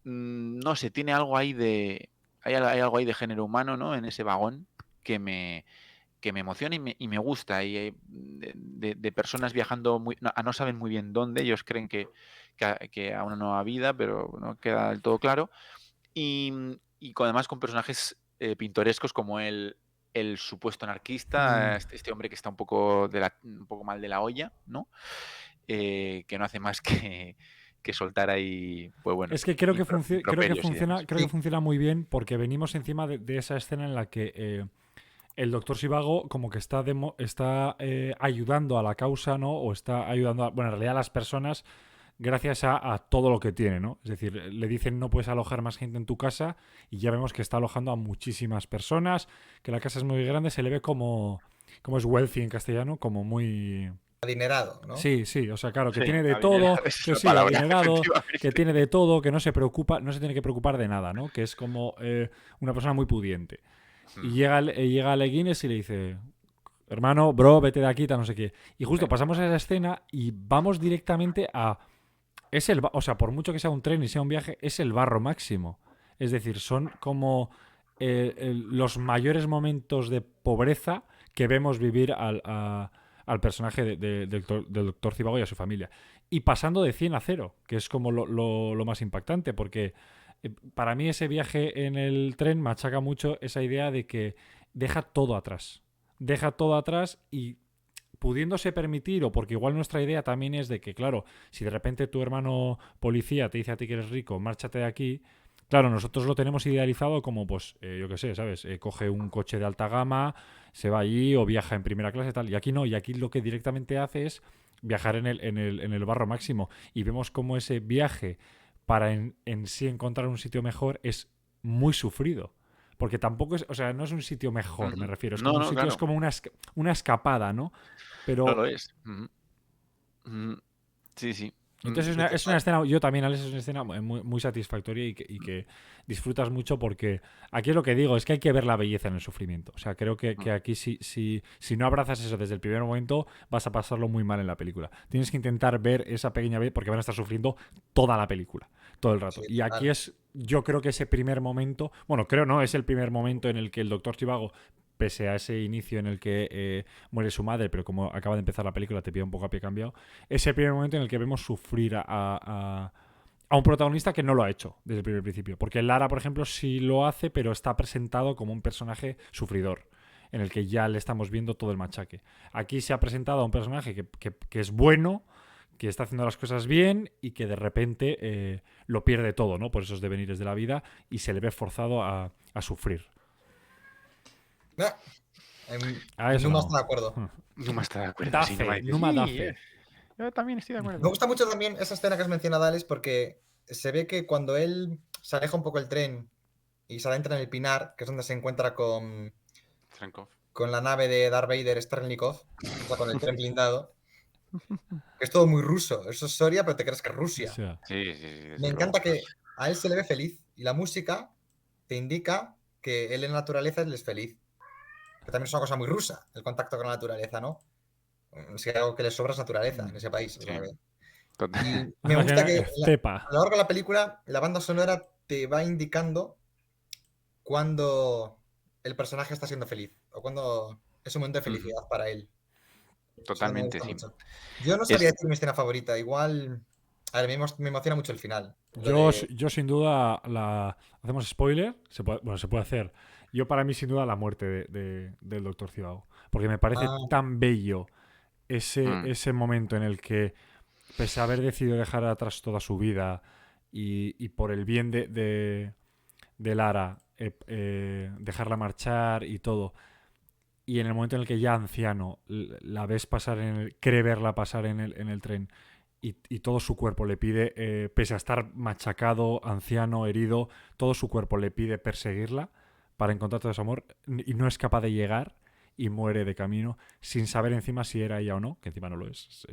no sé, tiene algo ahí de... Hay algo ahí de género humano, ¿no? En ese vagón que me emociona y me gusta. Y de personas viajando no saben muy bien dónde, ellos creen que a una nueva vida, pero no queda del todo claro. Además con personajes pintorescos como el supuesto anarquista, este hombre que está un poco mal de la olla, ¿no? Que no hace más que soltar ahí, pues bueno, Es que creo que, improperios y demás. creo que funciona muy bien porque venimos encima de esa escena en la que el doctor Sivago como que está ayudando a la causa, ¿no? O está ayudando, bueno, en realidad a las personas gracias a todo lo que tiene, ¿no? Es decir, le dicen no puedes alojar más gente en tu casa y ya vemos que está alojando a muchísimas personas, que la casa es muy grande, se le ve como es wealthy en castellano, como muy... adinerado, ¿no? Sí, sí, o sea, claro, que Sí, tiene de todo, adinerado, esa es que la sí, palabra, adinerado, que efectivamente. tiene de todo, que no se preocupa, no se tiene que preocupar de nada, ¿no? Que es como una persona muy pudiente. Y Mm, llega a Leguines y le dice, hermano, bro, vete de aquí, tal, no sé qué. Y justo sí. pasamos a esa escena y vamos directamente a... o sea, por mucho que sea un tren y sea un viaje, es el barro máximo. Es decir, son como los mayores momentos de pobreza que vemos vivir al personaje del doctor Zivago y a su familia. Y pasando de 100 a 0, que es como lo más impactante, porque para mí ese viaje en el tren machaca mucho esa idea de que deja todo atrás. Deja todo atrás y pudiéndose permitir, o porque igual nuestra idea también es de que, claro, si de repente tu hermano policía te dice a ti que eres rico, márchate de aquí, claro, nosotros lo tenemos idealizado como, pues, yo qué sé, ¿sabes? Coge un coche de alta gama, se va allí o viaja en primera clase y tal. Y aquí no, y aquí lo que directamente hace es viajar en el barro máximo. Y vemos cómo ese viaje para en sí encontrar un sitio mejor es muy sufrido. Porque tampoco es, o sea, no es un sitio mejor, me Ujú. refiero. Es No, como un no, sitio, es claro, como una escapada, ¿no? no Pero lo es. Ujú. Ujú. Sí, sí. entonces Sí, es una total. escena, yo también, Alex, es una escena muy satisfactoria y que disfrutas mucho porque aquí es lo que digo, es que hay que ver la belleza en el sufrimiento. O sea, creo que aquí si no abrazas eso desde el primer momento vas a pasarlo muy mal en la película. Tienes que intentar ver esa pequeña vez porque van a estar sufriendo toda la película, todo el rato. Sí, Y aquí total. es, yo creo que ese primer momento, bueno, creo no, es el primer momento en el que el doctor Chivago, pese a ese inicio en el que muere su madre, pero como acaba de empezar la película te pide un poco a pie cambiado, es el primer momento en el que vemos sufrir a un protagonista que no lo ha hecho desde el primer principio. Porque Lara, por ejemplo, sí lo hace, pero está presentado como un personaje sufridor, en el que ya le estamos viendo todo el machaque. Aquí se ha presentado a un personaje que es bueno, que está haciendo las cosas bien y que de repente lo pierde todo, ¿no? Por esos devenires de la vida y se le ve forzado a sufrir. Ah, en A eso Numa no. está de acuerdo. Numa está de acuerdo, Da sí, Numa fe, dice, Numa da sí, fe. yo también estoy de Me acuerdo. gusta mucho también esa escena que has mencionado, Alex, porque se ve que cuando él se aleja un poco el tren y se adentra en el Pinar, que es donde se encuentra Trenkov. con la nave de Darth Vader Strelnikov, o sea, con el tren blindado, que es todo muy ruso. Eso es Soria, pero te crees que es O Rusia. sea, Sí, sí, sí, Me desde luego. encanta que a él se le ve feliz y la música te indica que él en la naturaleza él es feliz. Que también es una cosa muy rusa, el contacto con la naturaleza, ¿no? Si hay algo que le sobra es naturaleza en ese país. O Sí, sea total. y me gusta que Cepa. a lo largo de la película la banda sonora te va indicando cuando el personaje está siendo feliz o cuando es un momento de Ujú. felicidad para él. Eso me Totalmente, gusta sí. mucho. Yo no sabría Es, decir mi escena favorita. Igual, a ver, me emociona mucho el final. Lo Yo, de... yo sin duda la hacemos spoiler, bueno, se puede hacer. Yo para mí sin duda la muerte del Doctor Cibago, porque me parece Ah, tan bello mm, ese momento en el que pese a haber decidido dejar atrás toda su vida y por el bien de Lara dejarla marchar y todo, y en el momento en el que ya anciano la ves pasar cree verla pasar en el tren y todo su cuerpo le pide, pese a estar machacado, anciano, herido, todo su cuerpo le pide perseguirla para encontrar todo ese amor y no es capaz de llegar y muere de camino sin saber encima si era ella o no, que encima no lo es.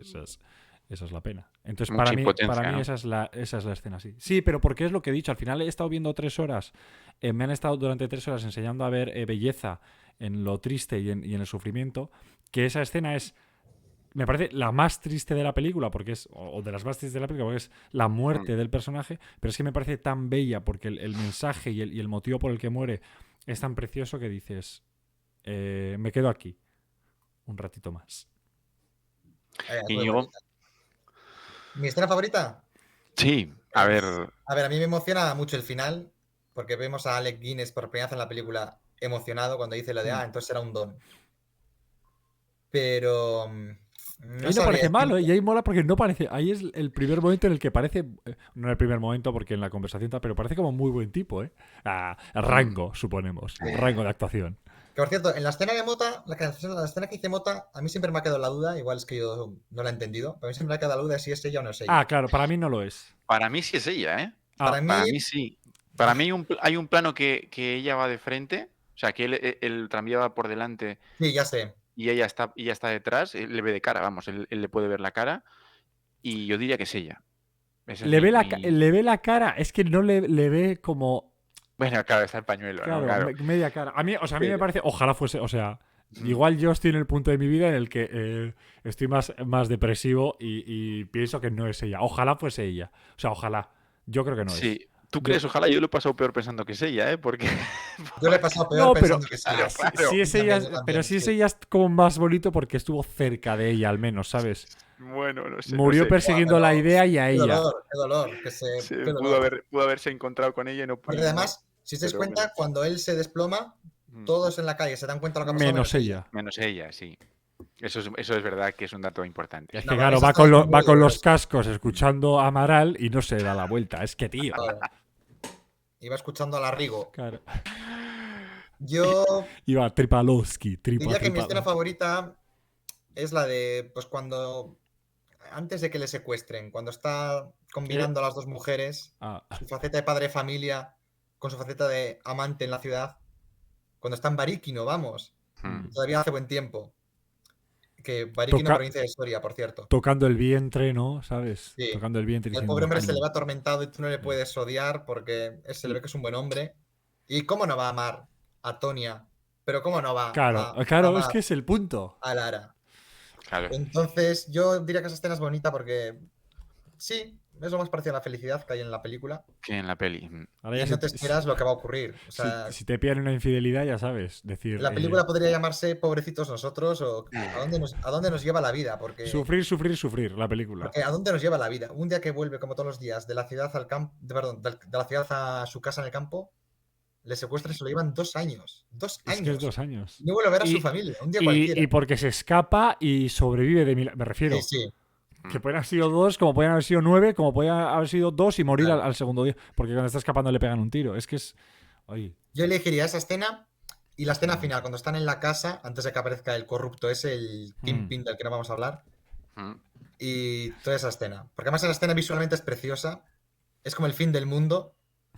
Esa es la pena. Entonces, Mucha para mí impotencia, ¿no? esa es la escena, sí. Sí, pero porque es lo que he dicho. Al final he estado viendo 3 horas. Me han estado durante 3 horas enseñando a ver belleza en lo triste y en el sufrimiento. Que esa escena es, me parece, la más triste de la película, porque es, o de las más tristes de la película, porque es la Mm. muerte del personaje. Pero es que me parece tan bella porque el mensaje y el motivo por el que muere es tan precioso que dices, me quedo aquí un ratito más. Es muy Íñigo, bonita. ¿Mi escena favorita? sí, a ver, A ver, a mí me emociona mucho el final, porque vemos a Alec Guinness por primera vez en la película emocionado cuando dice lo de, Mm. entonces era un don. Pero no Ahí no sabría parece malo, ¿eh? decirte. Y ahí mola porque no parece. Ahí es el primer momento en el que parece. No el primer momento porque en la conversación está, pero parece como muy buen tipo, ¿eh? Rango, suponemos. Rango de actuación. Que por cierto, en la escena de Mota, la escena que dice Mota, a mí siempre me ha quedado la duda, igual es que yo no la he entendido, pero a mí siempre me ha quedado la duda de si es ella o no es ella. Claro, para mí no lo es. para mí sí es ella, ¿eh? Para mí, Para mí sí. Para mí hay un plano que ella va de frente, o sea, que el tranvía va por delante sí, ya sé. y ella está detrás, él le ve de cara, vamos, él le puede ver la cara y yo diría que es ella. Ese es Le ve la cara, es que no le ve como. Bueno, claro, está el pañuelo, ¿no? Claro, Claro. media cara. A mí me Pero- parece. Ojalá fuese. O sea, Mm. igual yo estoy en el punto de mi vida en el que estoy más depresivo y pienso que no es ella. Ojalá fuese ella. O sea, ojalá. Yo creo que no es. Sí, ¿tú Yo, crees? Ojalá yo lo he pasado peor pensando que es ella, ¿eh? Porque, Yo le he porque pasado peor No, pero pensando que sí. claro, claro. si es ella, Yo pero también, si es sí. ella es como más bonito porque estuvo cerca de ella, al menos, ¿sabes? Bueno, no sé, no Murió sé. Buah, persiguiendo pero la idea y a ella. qué dolor, qué Pudo dolor. pudo haberse encontrado con ella y no, Porque y no, además, si os dais pero bueno. cuenta, cuando él se desploma, Mm. todos en la calle se dan cuenta de lo que ha pasado Menos menos ella. ella. Menos ella, sí. Eso es verdad que es un dato importante. Y es No, que, para mí claro, esa va escena con, es va muy con los dolorosa. cascos escuchando a Amaral y no se da la vuelta. Es que, tío. Claro. Iba escuchando a la Rigo. Claro. Yo Iba Tripalowski, diría que mi escena Tripalowski. favorita es la de, pues cuando, antes de que le secuestren, cuando está combinando a las dos mujeres, Ah, su faceta de padre de familia con su faceta de amante en la ciudad, cuando está en Baríquino, vamos, Mm. todavía hace buen tiempo. Que Baríquino, toca- provincia de Soria, por cierto. tocando el vientre, ¿no? ¿Sabes? Sí. Tocando el vientre y El pobre diciendo. hombre se le va atormentado y tú no le Sí. puedes odiar porque se le Y- ve que es un buen hombre. ¿Y cómo no va a amar a Tonia? Pero ¿cómo no va Claro, a claro, es amar que es el punto. a Lara? Claro. Entonces, yo diría que esa escena es bonita porque sí, es lo más parecido a la felicidad que hay en la pelíula. Que en la peli. Mm. Ahora Y ya no te esperas lo que va a ocurrir. O sea, si te pillan una infidelidad, ya sabes. Decir, la película podría llamarse Pobrecitos nosotros o ¿a dónde nos lleva la vida? Porque, sufrir, sufrir, sufrir, la película. ¿a dónde nos lleva la vida? Un día que vuelve, como todos los días, de la ciudad al campo, perdón, de la ciudad a su casa en el campo, le secuestran y se lo llevan 2 años. ¡2 Es que es años! 2 años. Y no vuelve a ver a su Y, familia, un día y cualquiera. porque se escapa y sobrevive de Me Sí, refiero. sí, Que pueden haber sido 2, como pueden haber sido 9, como pueden haber sido 2 y morir claro. al segundo día. Porque cuando está escapando le pegan un tiro. Es que es. Ay. Yo elegiría esa escena y la escena final, cuando están en la casa, antes de que aparezca el corrupto ese, el Kingpin del que no vamos a hablar, Mm. y toda esa escena. Porque además esa escena visualmente es preciosa, es como el fin del mundo,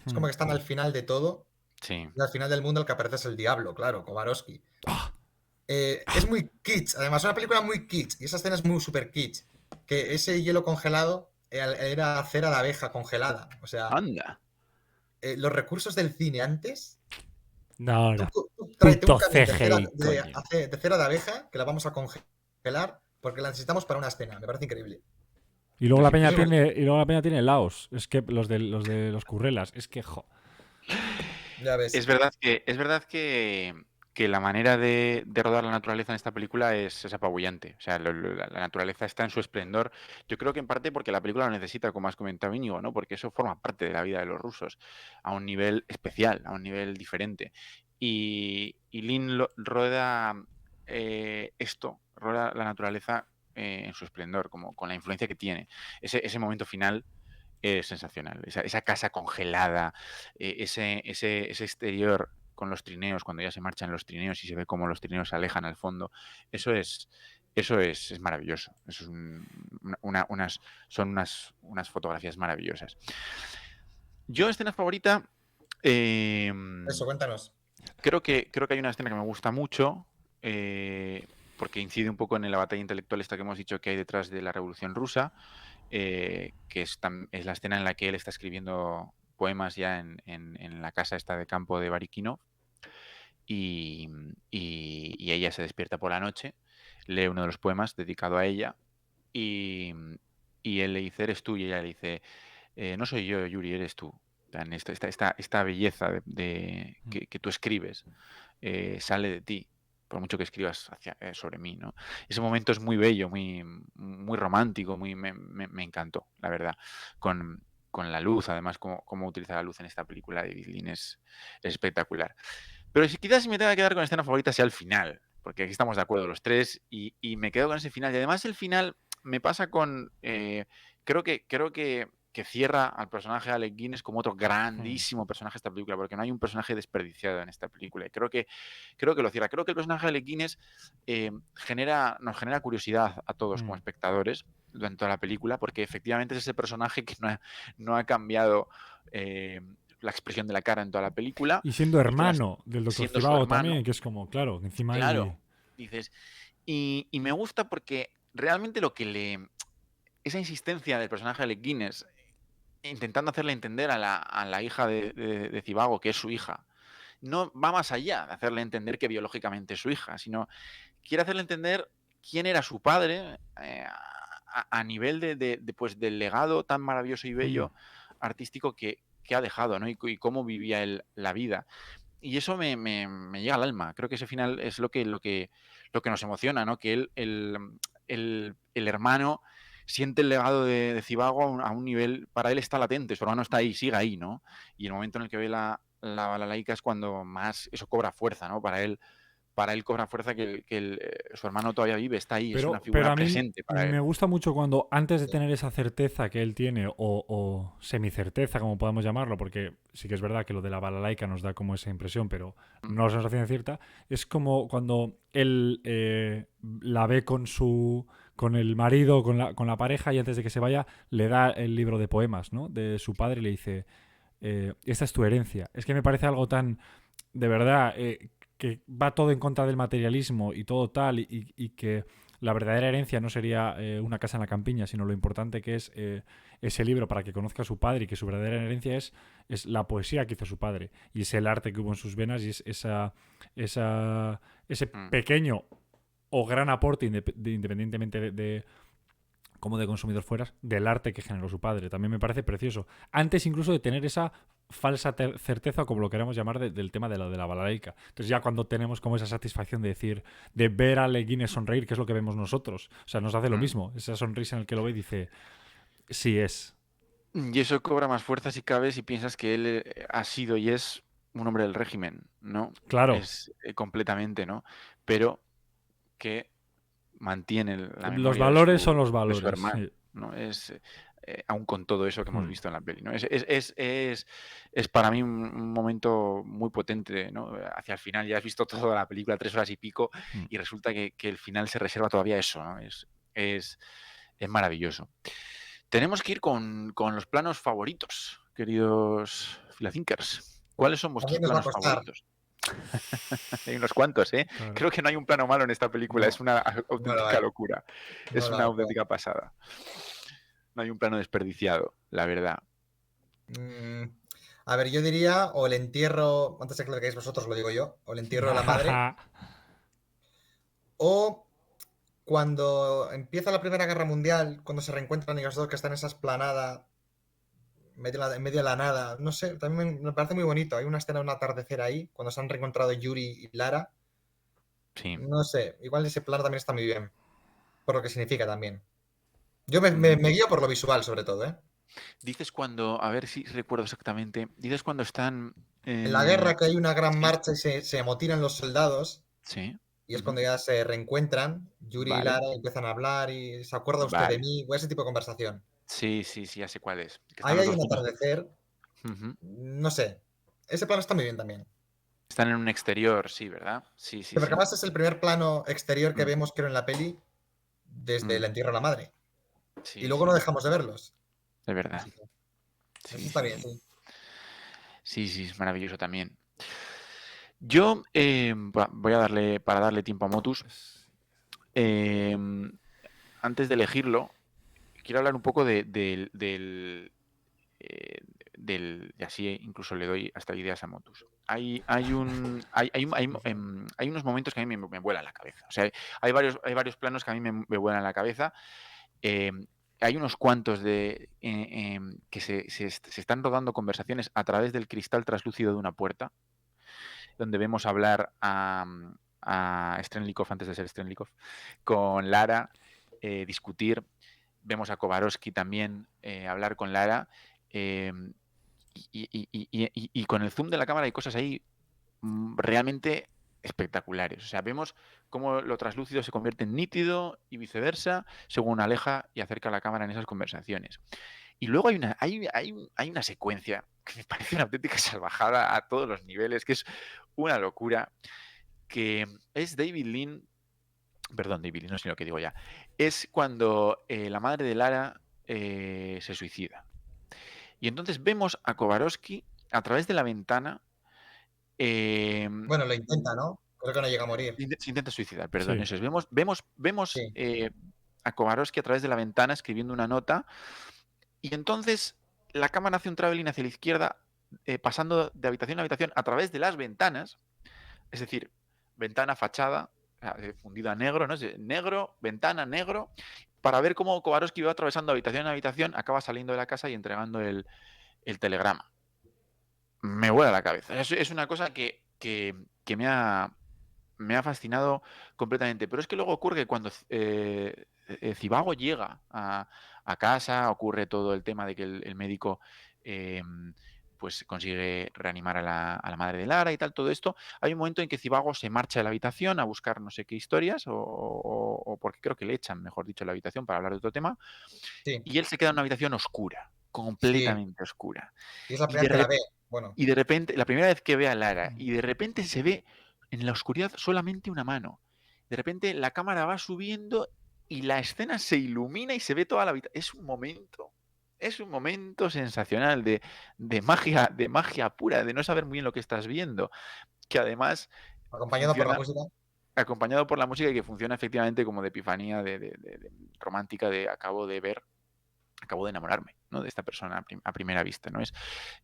es como que están al final de todo, Sí. y al final del mundo el que aparece es el diablo, claro, Kowarowski. Ah. Es muy kitsch, además es una película muy kitsch, y esa escena es muy super kitsch. Que ese hielo congelado era cera de abeja congelada. O sea, Anda. los recursos del cine antes. No, no. Tú tráete un Puto camión CGI, coño. de cera de abeja que la vamos a congelar porque la necesitamos para una escena. Me parece increíble. Y luego la Sí, peña Eso es bonito. tiene. Y luego la peña tiene Laos. Es que los currelas. Es que, Ya ves. Es verdad que la manera de rodar la naturaleza en esta película es apabullante. O sea, la naturaleza está en su esplendor. Yo creo que en parte porque la película lo necesita, como has comentado Íñigo, ¿no? Porque eso forma parte de la vida de los rusos a un nivel especial, a un nivel diferente. Y Lin rueda rueda la naturaleza en su esplendor, como con la influencia que tiene. Ese momento final es sensacional. Esa casa congelada, ese exterior con los trineos, cuando ya se marchan los trineos y se ve cómo los trineos se alejan al fondo, eso es maravilloso. Eso es son unas fotografías maravillosas. Yo, escena favorita, Eso, cuéntanos. creo que hay una escena que me gusta mucho, porque incide un poco en la batalla intelectual esta que hemos dicho que hay detrás de la Revolución Rusa, que es la escena en la que él está escribiendo poemas ya en la casa esta de campo de Bariquino y ella se despierta por la noche, lee uno de los poemas dedicado a ella y, y él le dice, eres tú, y ella le dice, no soy yo, Yuri, eres tú. Esta belleza que tú escribes sale de ti, por mucho que escribas sobre mí, ¿no? Ese momento es muy bello, muy romántico, me encantó, la verdad. Con la luz, además, cómo utiliza la luz en esta película de David Lean es espectacular. Pero quizás si me tenga que quedar con escena favorita sea el final, porque aquí estamos de acuerdo los tres y me quedo con ese final. Y además el final me pasa con... creo que cierra al personaje de Alec Guinness como otro grandísimo personaje de esta película, porque no hay un personaje desperdiciado en esta película. Y creo que lo cierra. Creo que el personaje de Alec Guinness nos genera curiosidad a todos como espectadores durante toda la película, porque efectivamente es ese personaje que no ha cambiado la expresión de la cara en toda la película. Y siendo Y que hermano del Doctor siendo su Zivago hermano, también, que es como, claro, encima hay... claro, dices. Y me gusta porque realmente esa insistencia del personaje de Alec Guinness intentando hacerle entender a la hija de Zivago que es su hija, no va más allá de hacerle entender que biológicamente es su hija, sino quiere hacerle entender quién era su padre a nivel pues, del legado tan maravilloso y bello artístico que ha dejado, ¿no? Y cómo vivía él la vida. Y eso me llega al alma. Creo que ese final es lo que nos emociona, ¿no? Que el hermano siente el legado de Zivago a un nivel, para él está latente, su hermano está ahí, sigue ahí, ¿no? Y el momento en el que ve la balalaika es cuando más eso cobra fuerza, ¿no? Para él cobra fuerza que su hermano todavía vive, está ahí, es una Pero figura a mí presente para me él. gusta mucho cuando antes de Sí. tener esa certeza que él tiene, o semicerteza, como podemos llamarlo, porque sí que es verdad que lo de la balalaika nos da como esa impresión, pero no es una sensación cierta, es como cuando él la ve con el marido, con la pareja, y antes de que se vaya, le da el libro de poemas, ¿no? De su padre y le dice, esta es tu herencia. Es que me parece algo tan, de verdad, que va todo en contra del materialismo y todo tal, y que la verdadera herencia no sería una casa en la campiña, sino lo importante que es ese libro para que conozca a su padre, y que su verdadera herencia es la poesía que hizo su padre, y es el arte que hubo en sus venas, y es ese Mm. pequeño o gran aporte, independientemente de como de consumidor fueras, del arte que generó su padre. También me parece precioso. Antes incluso de tener esa falsa certeza, o como lo queramos llamar, del tema de la balalaika. Entonces ya cuando tenemos como esa satisfacción de decir, de ver a Le Guinness sonreír, que es lo que vemos nosotros. O sea, nos hace lo mismo. Esa sonrisa en el que lo ve y dice, sí es. Y eso cobra más fuerza si cabe si piensas que él ha sido y es un hombre del régimen, ¿no? Claro, Es completamente, ¿no? Pero que mantiene la los memoria de valores son su, los de su valores. hermano, Sí. ¿no? Aún con todo eso que hemos visto en la peli, ¿no? Es para mí un momento muy potente, ¿no? Hacia el final, ya has visto toda la película, 3 horas y pico, y resulta que el final se reserva todavía eso, ¿no? Es, es maravilloso. Tenemos que ir con los planos favoritos, queridos Filathinkers. ¿Cuáles son Así vuestros nos va a planos costar. favoritos? Hay unos cuantos, ¿eh? Claro. Creo que no hay un plano malo en esta película, es No. una No lo auténtica hay. locura. No Es lo una hay. auténtica pasada. No hay un plano desperdiciado, la verdad. Mm, a ver, yo diría, o el entierro, antes de que lo digáis vosotros, lo digo yo, o el entierro de la madre, o cuando empieza la Primera Guerra Mundial, cuando se reencuentran ellos dos que están en esa esplanada, en medio de la nada, no sé, también me parece muy bonito. Hay una escena de un atardecer ahí, cuando se han reencontrado Yuri y Lara. Sí. No sé, igual ese plano también está muy bien, por lo que significa también. Yo me, me- Ujú. me guío por lo visual, sobre todo, ¿eh? Dices cuando, a ver si recuerdo exactamente, dices cuando están... En la guerra que hay una gran sí, marcha y se amotinan los soldados, sí. y es Ujú. cuando ya se reencuentran, Yuri y Vale, Lara empiezan a hablar y ¿se acuerda usted de vale. mí? O ese tipo de conversación. Sí, sí, sí, ya sé cuál es. Que están Ahí los hay dos un juntos. atardecer, Ujú. no sé. Ese plano está muy bien también. Están en un exterior, sí, ¿verdad? Sí, Sí, sí, porque sí. además es el primer plano exterior que Mm, vemos, creo, en la peli desde mm. el entierro de la madre. Y Sí, luego no sí, dejamos de verlos. de verdad. Así que eso Sí, está sí, bien, sí. sí. Sí, sí, es maravilloso también. Yo voy a darle, para darle tiempo a Motus, antes de elegirlo, quiero hablar un poco y así incluso le doy hasta ideas a Motus. Hay unos momentos que a mí me vuelan la cabeza. O sea, hay varios planos que a mí me vuelan la cabeza. Hay unos cuantos que se están rodando conversaciones a través del cristal translúcido de una puerta, donde vemos hablar a Strelicov, antes de ser Strelicov, con Lara, discutir. Vemos a Kowarowski también hablar con Lara. Y con el zoom de la cámara hay cosas ahí realmente espectaculares. O sea, vemos cómo lo translúcido se convierte en nítido y viceversa, según aleja y acerca la cámara en esas conversaciones. Y luego hay una secuencia que me parece una auténtica salvajada a todos los niveles, que es una locura, que es David Lean, no sé lo que digo ya, es cuando la madre de Lara se suicida. Y entonces vemos a Kowarowski a través de la ventana. Bueno, lo intenta, ¿no? Creo que no llega a morir. Se intenta suicidar, perdón. Sí. Eso es. Vemos Sí. a Kowarowski a través de la ventana escribiendo una nota. Y entonces la cámara hace un traveling hacia la izquierda, pasando de habitación a habitación a través de las ventanas. Es decir, ventana, fachada, fundido a negro, ¿no? Negro, ventana, negro, para ver cómo Kowarowski va atravesando habitación a habitación, acaba saliendo de la casa y entregando el telegrama. Me vuela la cabeza. Es una cosa que me ha fascinado completamente. Pero es que luego ocurre que cuando Zivago llega a casa, ocurre todo el tema de que el médico pues consigue reanimar a la madre de Lara y tal, todo esto. Hay un momento en que Zivago se marcha de la habitación a buscar no sé qué historias, o porque creo que le echan, mejor dicho, de la habitación para hablar de otro tema, Sí. y él se queda en una habitación oscura, completamente oscura. Y es la Y primera de, que la rep- ve. Bueno, y de repente, la primera vez que ve a Lara, y de repente se ve en la oscuridad solamente una mano. De repente la cámara va subiendo y la escena se ilumina y se ve toda la habitación. Es un momento sensacional de magia pura, de no saber muy bien lo que estás viendo, que además acompañado por la funciona música. acompañado por la música y que funciona efectivamente como de epifanía romántica de acabo de enamorarme, ¿no? De esta persona a primera vista, ¿no?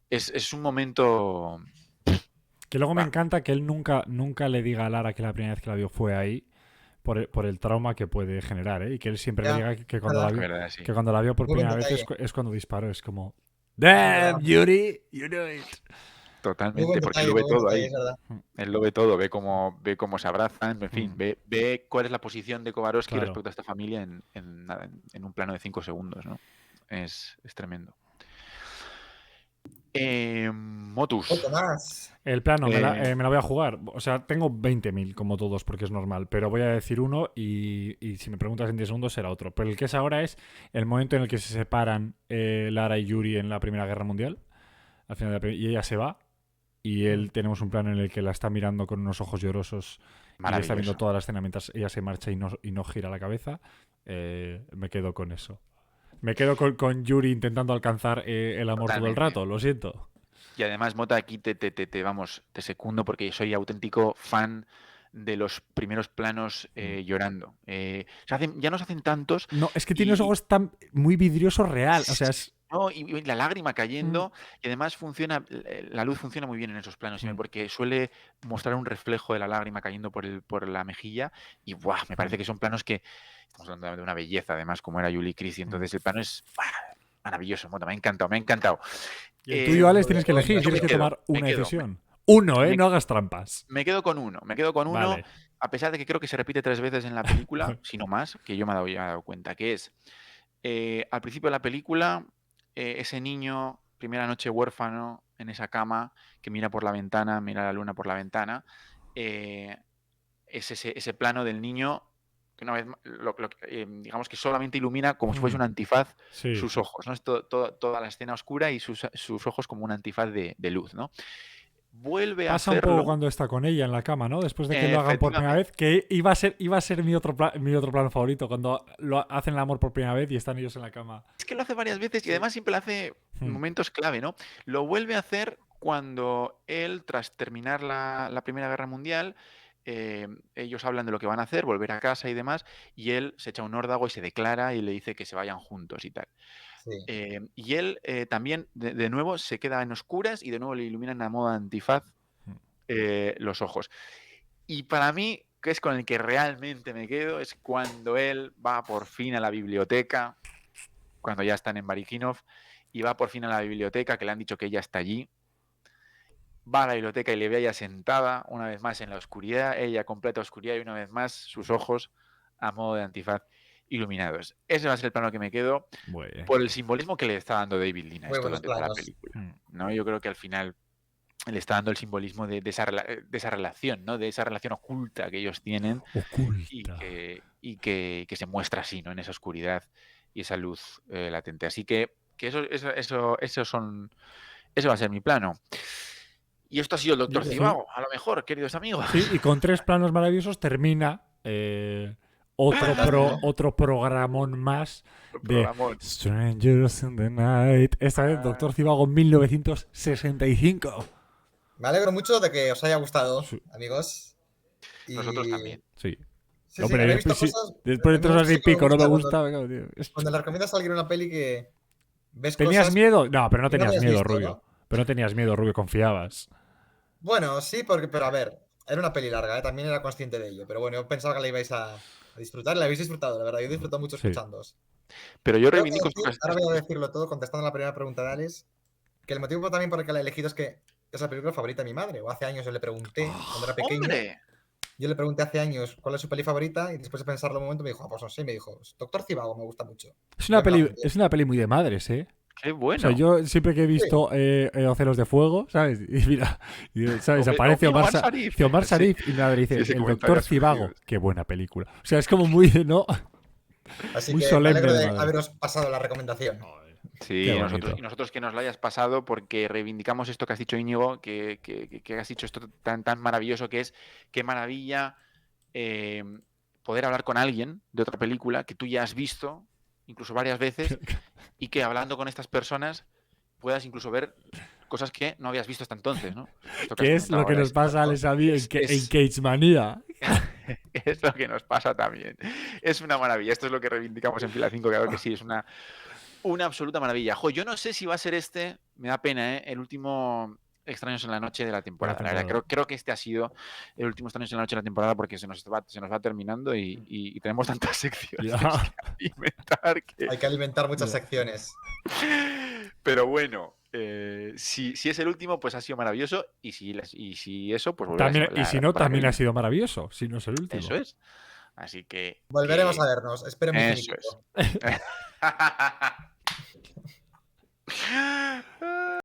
Es un momento. Que luego me encanta que él nunca le diga a Lara que la primera vez que la vio fue ahí por el trauma que puede generar, ¿eh? Y que él siempre le Ya, diga que cuando ¿verdad? la vio, Verdad, sí. que cuando la vio por Muy buen primera vez detalle. es cuando disparó. Es como, verdad. damn, Yuri, you know it. Muy buen Totalmente, porque él detalle, lo ve muy buen todo detalle, ahí. es verdad. Él lo ve todo, ve cómo se abrazan, en fin, ve cuál es la posición de Kowarowski Claro. respecto a esta familia en un plano de 5 segundos, ¿no? Es tremendo. Motus. Otro más. El plano me la voy a jugar. O sea, tengo 20.000 como todos porque es normal. Pero voy a decir uno y si me preguntas en 10 segundos será otro. Pero el que es ahora es el momento en el que se separan Lara y Yuri en la Primera Guerra Mundial. Al final y ella se va. Y él tenemos un plano en el que la está mirando con unos ojos llorosos y le está viendo Maravilloso. toda la escena mientras ella se marcha y no gira la cabeza. Me quedo con eso. Me quedo con Yuri intentando alcanzar el amor todo el Totalmente. rato, lo siento. Y además, Mota, aquí te secundo porque soy auténtico fan de los primeros planos llorando. Ya no se hacen tantos. No, es que tiene los ojos tan muy vidrioso real. O sea, es. No, y la lágrima cayendo, y además la luz funciona muy bien en esos planos, porque suele mostrar un reflejo de la lágrima cayendo por la mejilla, y ¡buah! Me parece que son planos que estamos hablando de una belleza, además, como era Julie Christie, entonces el plano es maravilloso, Mota, me ha encantado. Y el tuyo, Alex, muy tienes que bien, elegir, yo tienes que tomar me una quedo. decisión. Uno, Me- no hagas trampas. Me quedo con uno, Vale. a pesar de que creo que se repite 3 veces en la película, si no más, que yo me he dado cuenta, que es al principio de la película, ese niño, primera noche huérfano, en esa cama, que mira por la ventana, mira la luna por la ventana, es ese plano del niño que una vez digamos que solamente ilumina como si fuese un antifaz Sí. sus ojos, ¿no? Es toda la escena oscura y sus ojos como un antifaz de luz, ¿no? Vuelve a Pasa un hacerlo. poco cuando está con ella en la cama, ¿no? Después de que lo hagan por primera vez, que iba a ser mi otro plano favorito, cuando lo hacen el amor por primera vez y están ellos en la cama. Es que lo hace varias veces y además siempre lo hace en momentos clave, ¿no? Lo vuelve a hacer cuando él, tras terminar la Primera Guerra Mundial, ellos hablan de lo que van a hacer, volver a casa y demás, y él se echa un órdago y se declara y le dice que se vayan juntos y tal. Sí. Y él también, de nuevo, se queda en oscuras y de nuevo le iluminan a modo antifaz los ojos. Y para mí, que es con el que realmente me quedo, es cuando él va por fin a la biblioteca, cuando ya están en Barikinov, y va por fin a la biblioteca, que le han dicho que ella está allí. Va a la biblioteca y le ve a ella sentada, una vez más en la oscuridad, ella completa oscuridad y una vez más sus ojos a modo de antifaz iluminados. Ese va a ser el plano que me quedo Muy bien. por el simbolismo que le está dando David Lean a Muy esto buenos durante toda la planos. película, ¿no? Yo creo que al final le está dando el simbolismo de esa relación, ¿no? De esa relación oculta que ellos tienen y Oculta. que se muestra así, ¿no? En esa oscuridad y esa luz latente. Así que ese va a ser mi plano. Y esto ha sido el Doctor Sí. Zivago, a lo mejor, queridos amigos. Sí, y con 3 planos maravillosos termina otro programón más de Programón. Strangers in the Night. Esta vez Doctor Zivago 1965. Me alegro mucho de que os haya gustado, Sí. amigos. Y... Nosotros también. Sí. Sí, Hombre, habéis visto sí, cosas. después de a mí 3 horas y sí que me pico no me gusta gusta. Tío. Cuando le recomiendas a alguien una peli que ves ¿Tenías cosas miedo? No, pero no que no tenías habías miedo, visto, Rubio. ¿no? Pero no tenías miedo, Rubio, confiabas. Bueno, sí, pero a ver, era una peli larga, ¿eh? También era consciente de ello. Pero bueno, yo pensaba que la ibais a disfrutar. La habéis disfrutado, la verdad. Yo he disfrutado mucho Sí. escuchándoos. Pero yo Tengo que reivindico decir, ahora voy a decirlo todo, contestando a la primera pregunta de Alex, que el motivo también por el que la he elegido es que es la película favorita de mi madre. O hace años yo le pregunté, cuando era pequeño, ¡Hombre! yo le pregunté hace años cuál es su peli favorita y después de pensarlo un momento me dijo, pues no sé, me dijo, Doctor Zivago me gusta mucho. Es Y una en plan, peli, muy bien. es una peli muy de madres, ¿eh? ¡Qué O bueno! sea, yo siempre que he visto Ocelos de Fuego, ¿sabes? Y mira, ¿sabes? Aparece Omar Sharif y mi madre dice, Sí, ese el comentario Doctor ha surgido. Zivago. Qué buena película. O sea, es como muy, ¿no? Así Muy que me solemne alegro de de madre. haberos pasado la recomendación. Sí, Qué y bonito. nosotros que nos lo hayas pasado porque reivindicamos esto que has dicho, Íñigo, que has dicho esto tan maravilloso que es, qué maravilla poder hablar con alguien de otra película que tú ya has visto, incluso varias veces, y que hablando con estas personas puedas incluso ver cosas que no habías visto hasta entonces, ¿no? Esto que has ¿Qué es comentado lo que ahora nos pasa a Alex a mí en es- Cage Manía? es lo que nos pasa también. Es una maravilla. Esto es lo que reivindicamos en Fila 5, claro que sí, es una absoluta maravilla. Jo, yo no sé si va a ser me da pena, el último Extraños en la Noche de la temporada. La verdad, creo que este ha sido el último Extraños en la Noche de la temporada porque se nos va terminando y tenemos tantas secciones Ya. que alimentar Hay que alimentar muchas secciones. Pero bueno, si es el último, pues ha sido maravilloso. Y si eso, pues volverá También, a ser y la si no, temporada que también ha viene. sido maravilloso. Si no es el último. Eso es. Así que. Volveremos a vernos, espero mi Eso finiquito. es.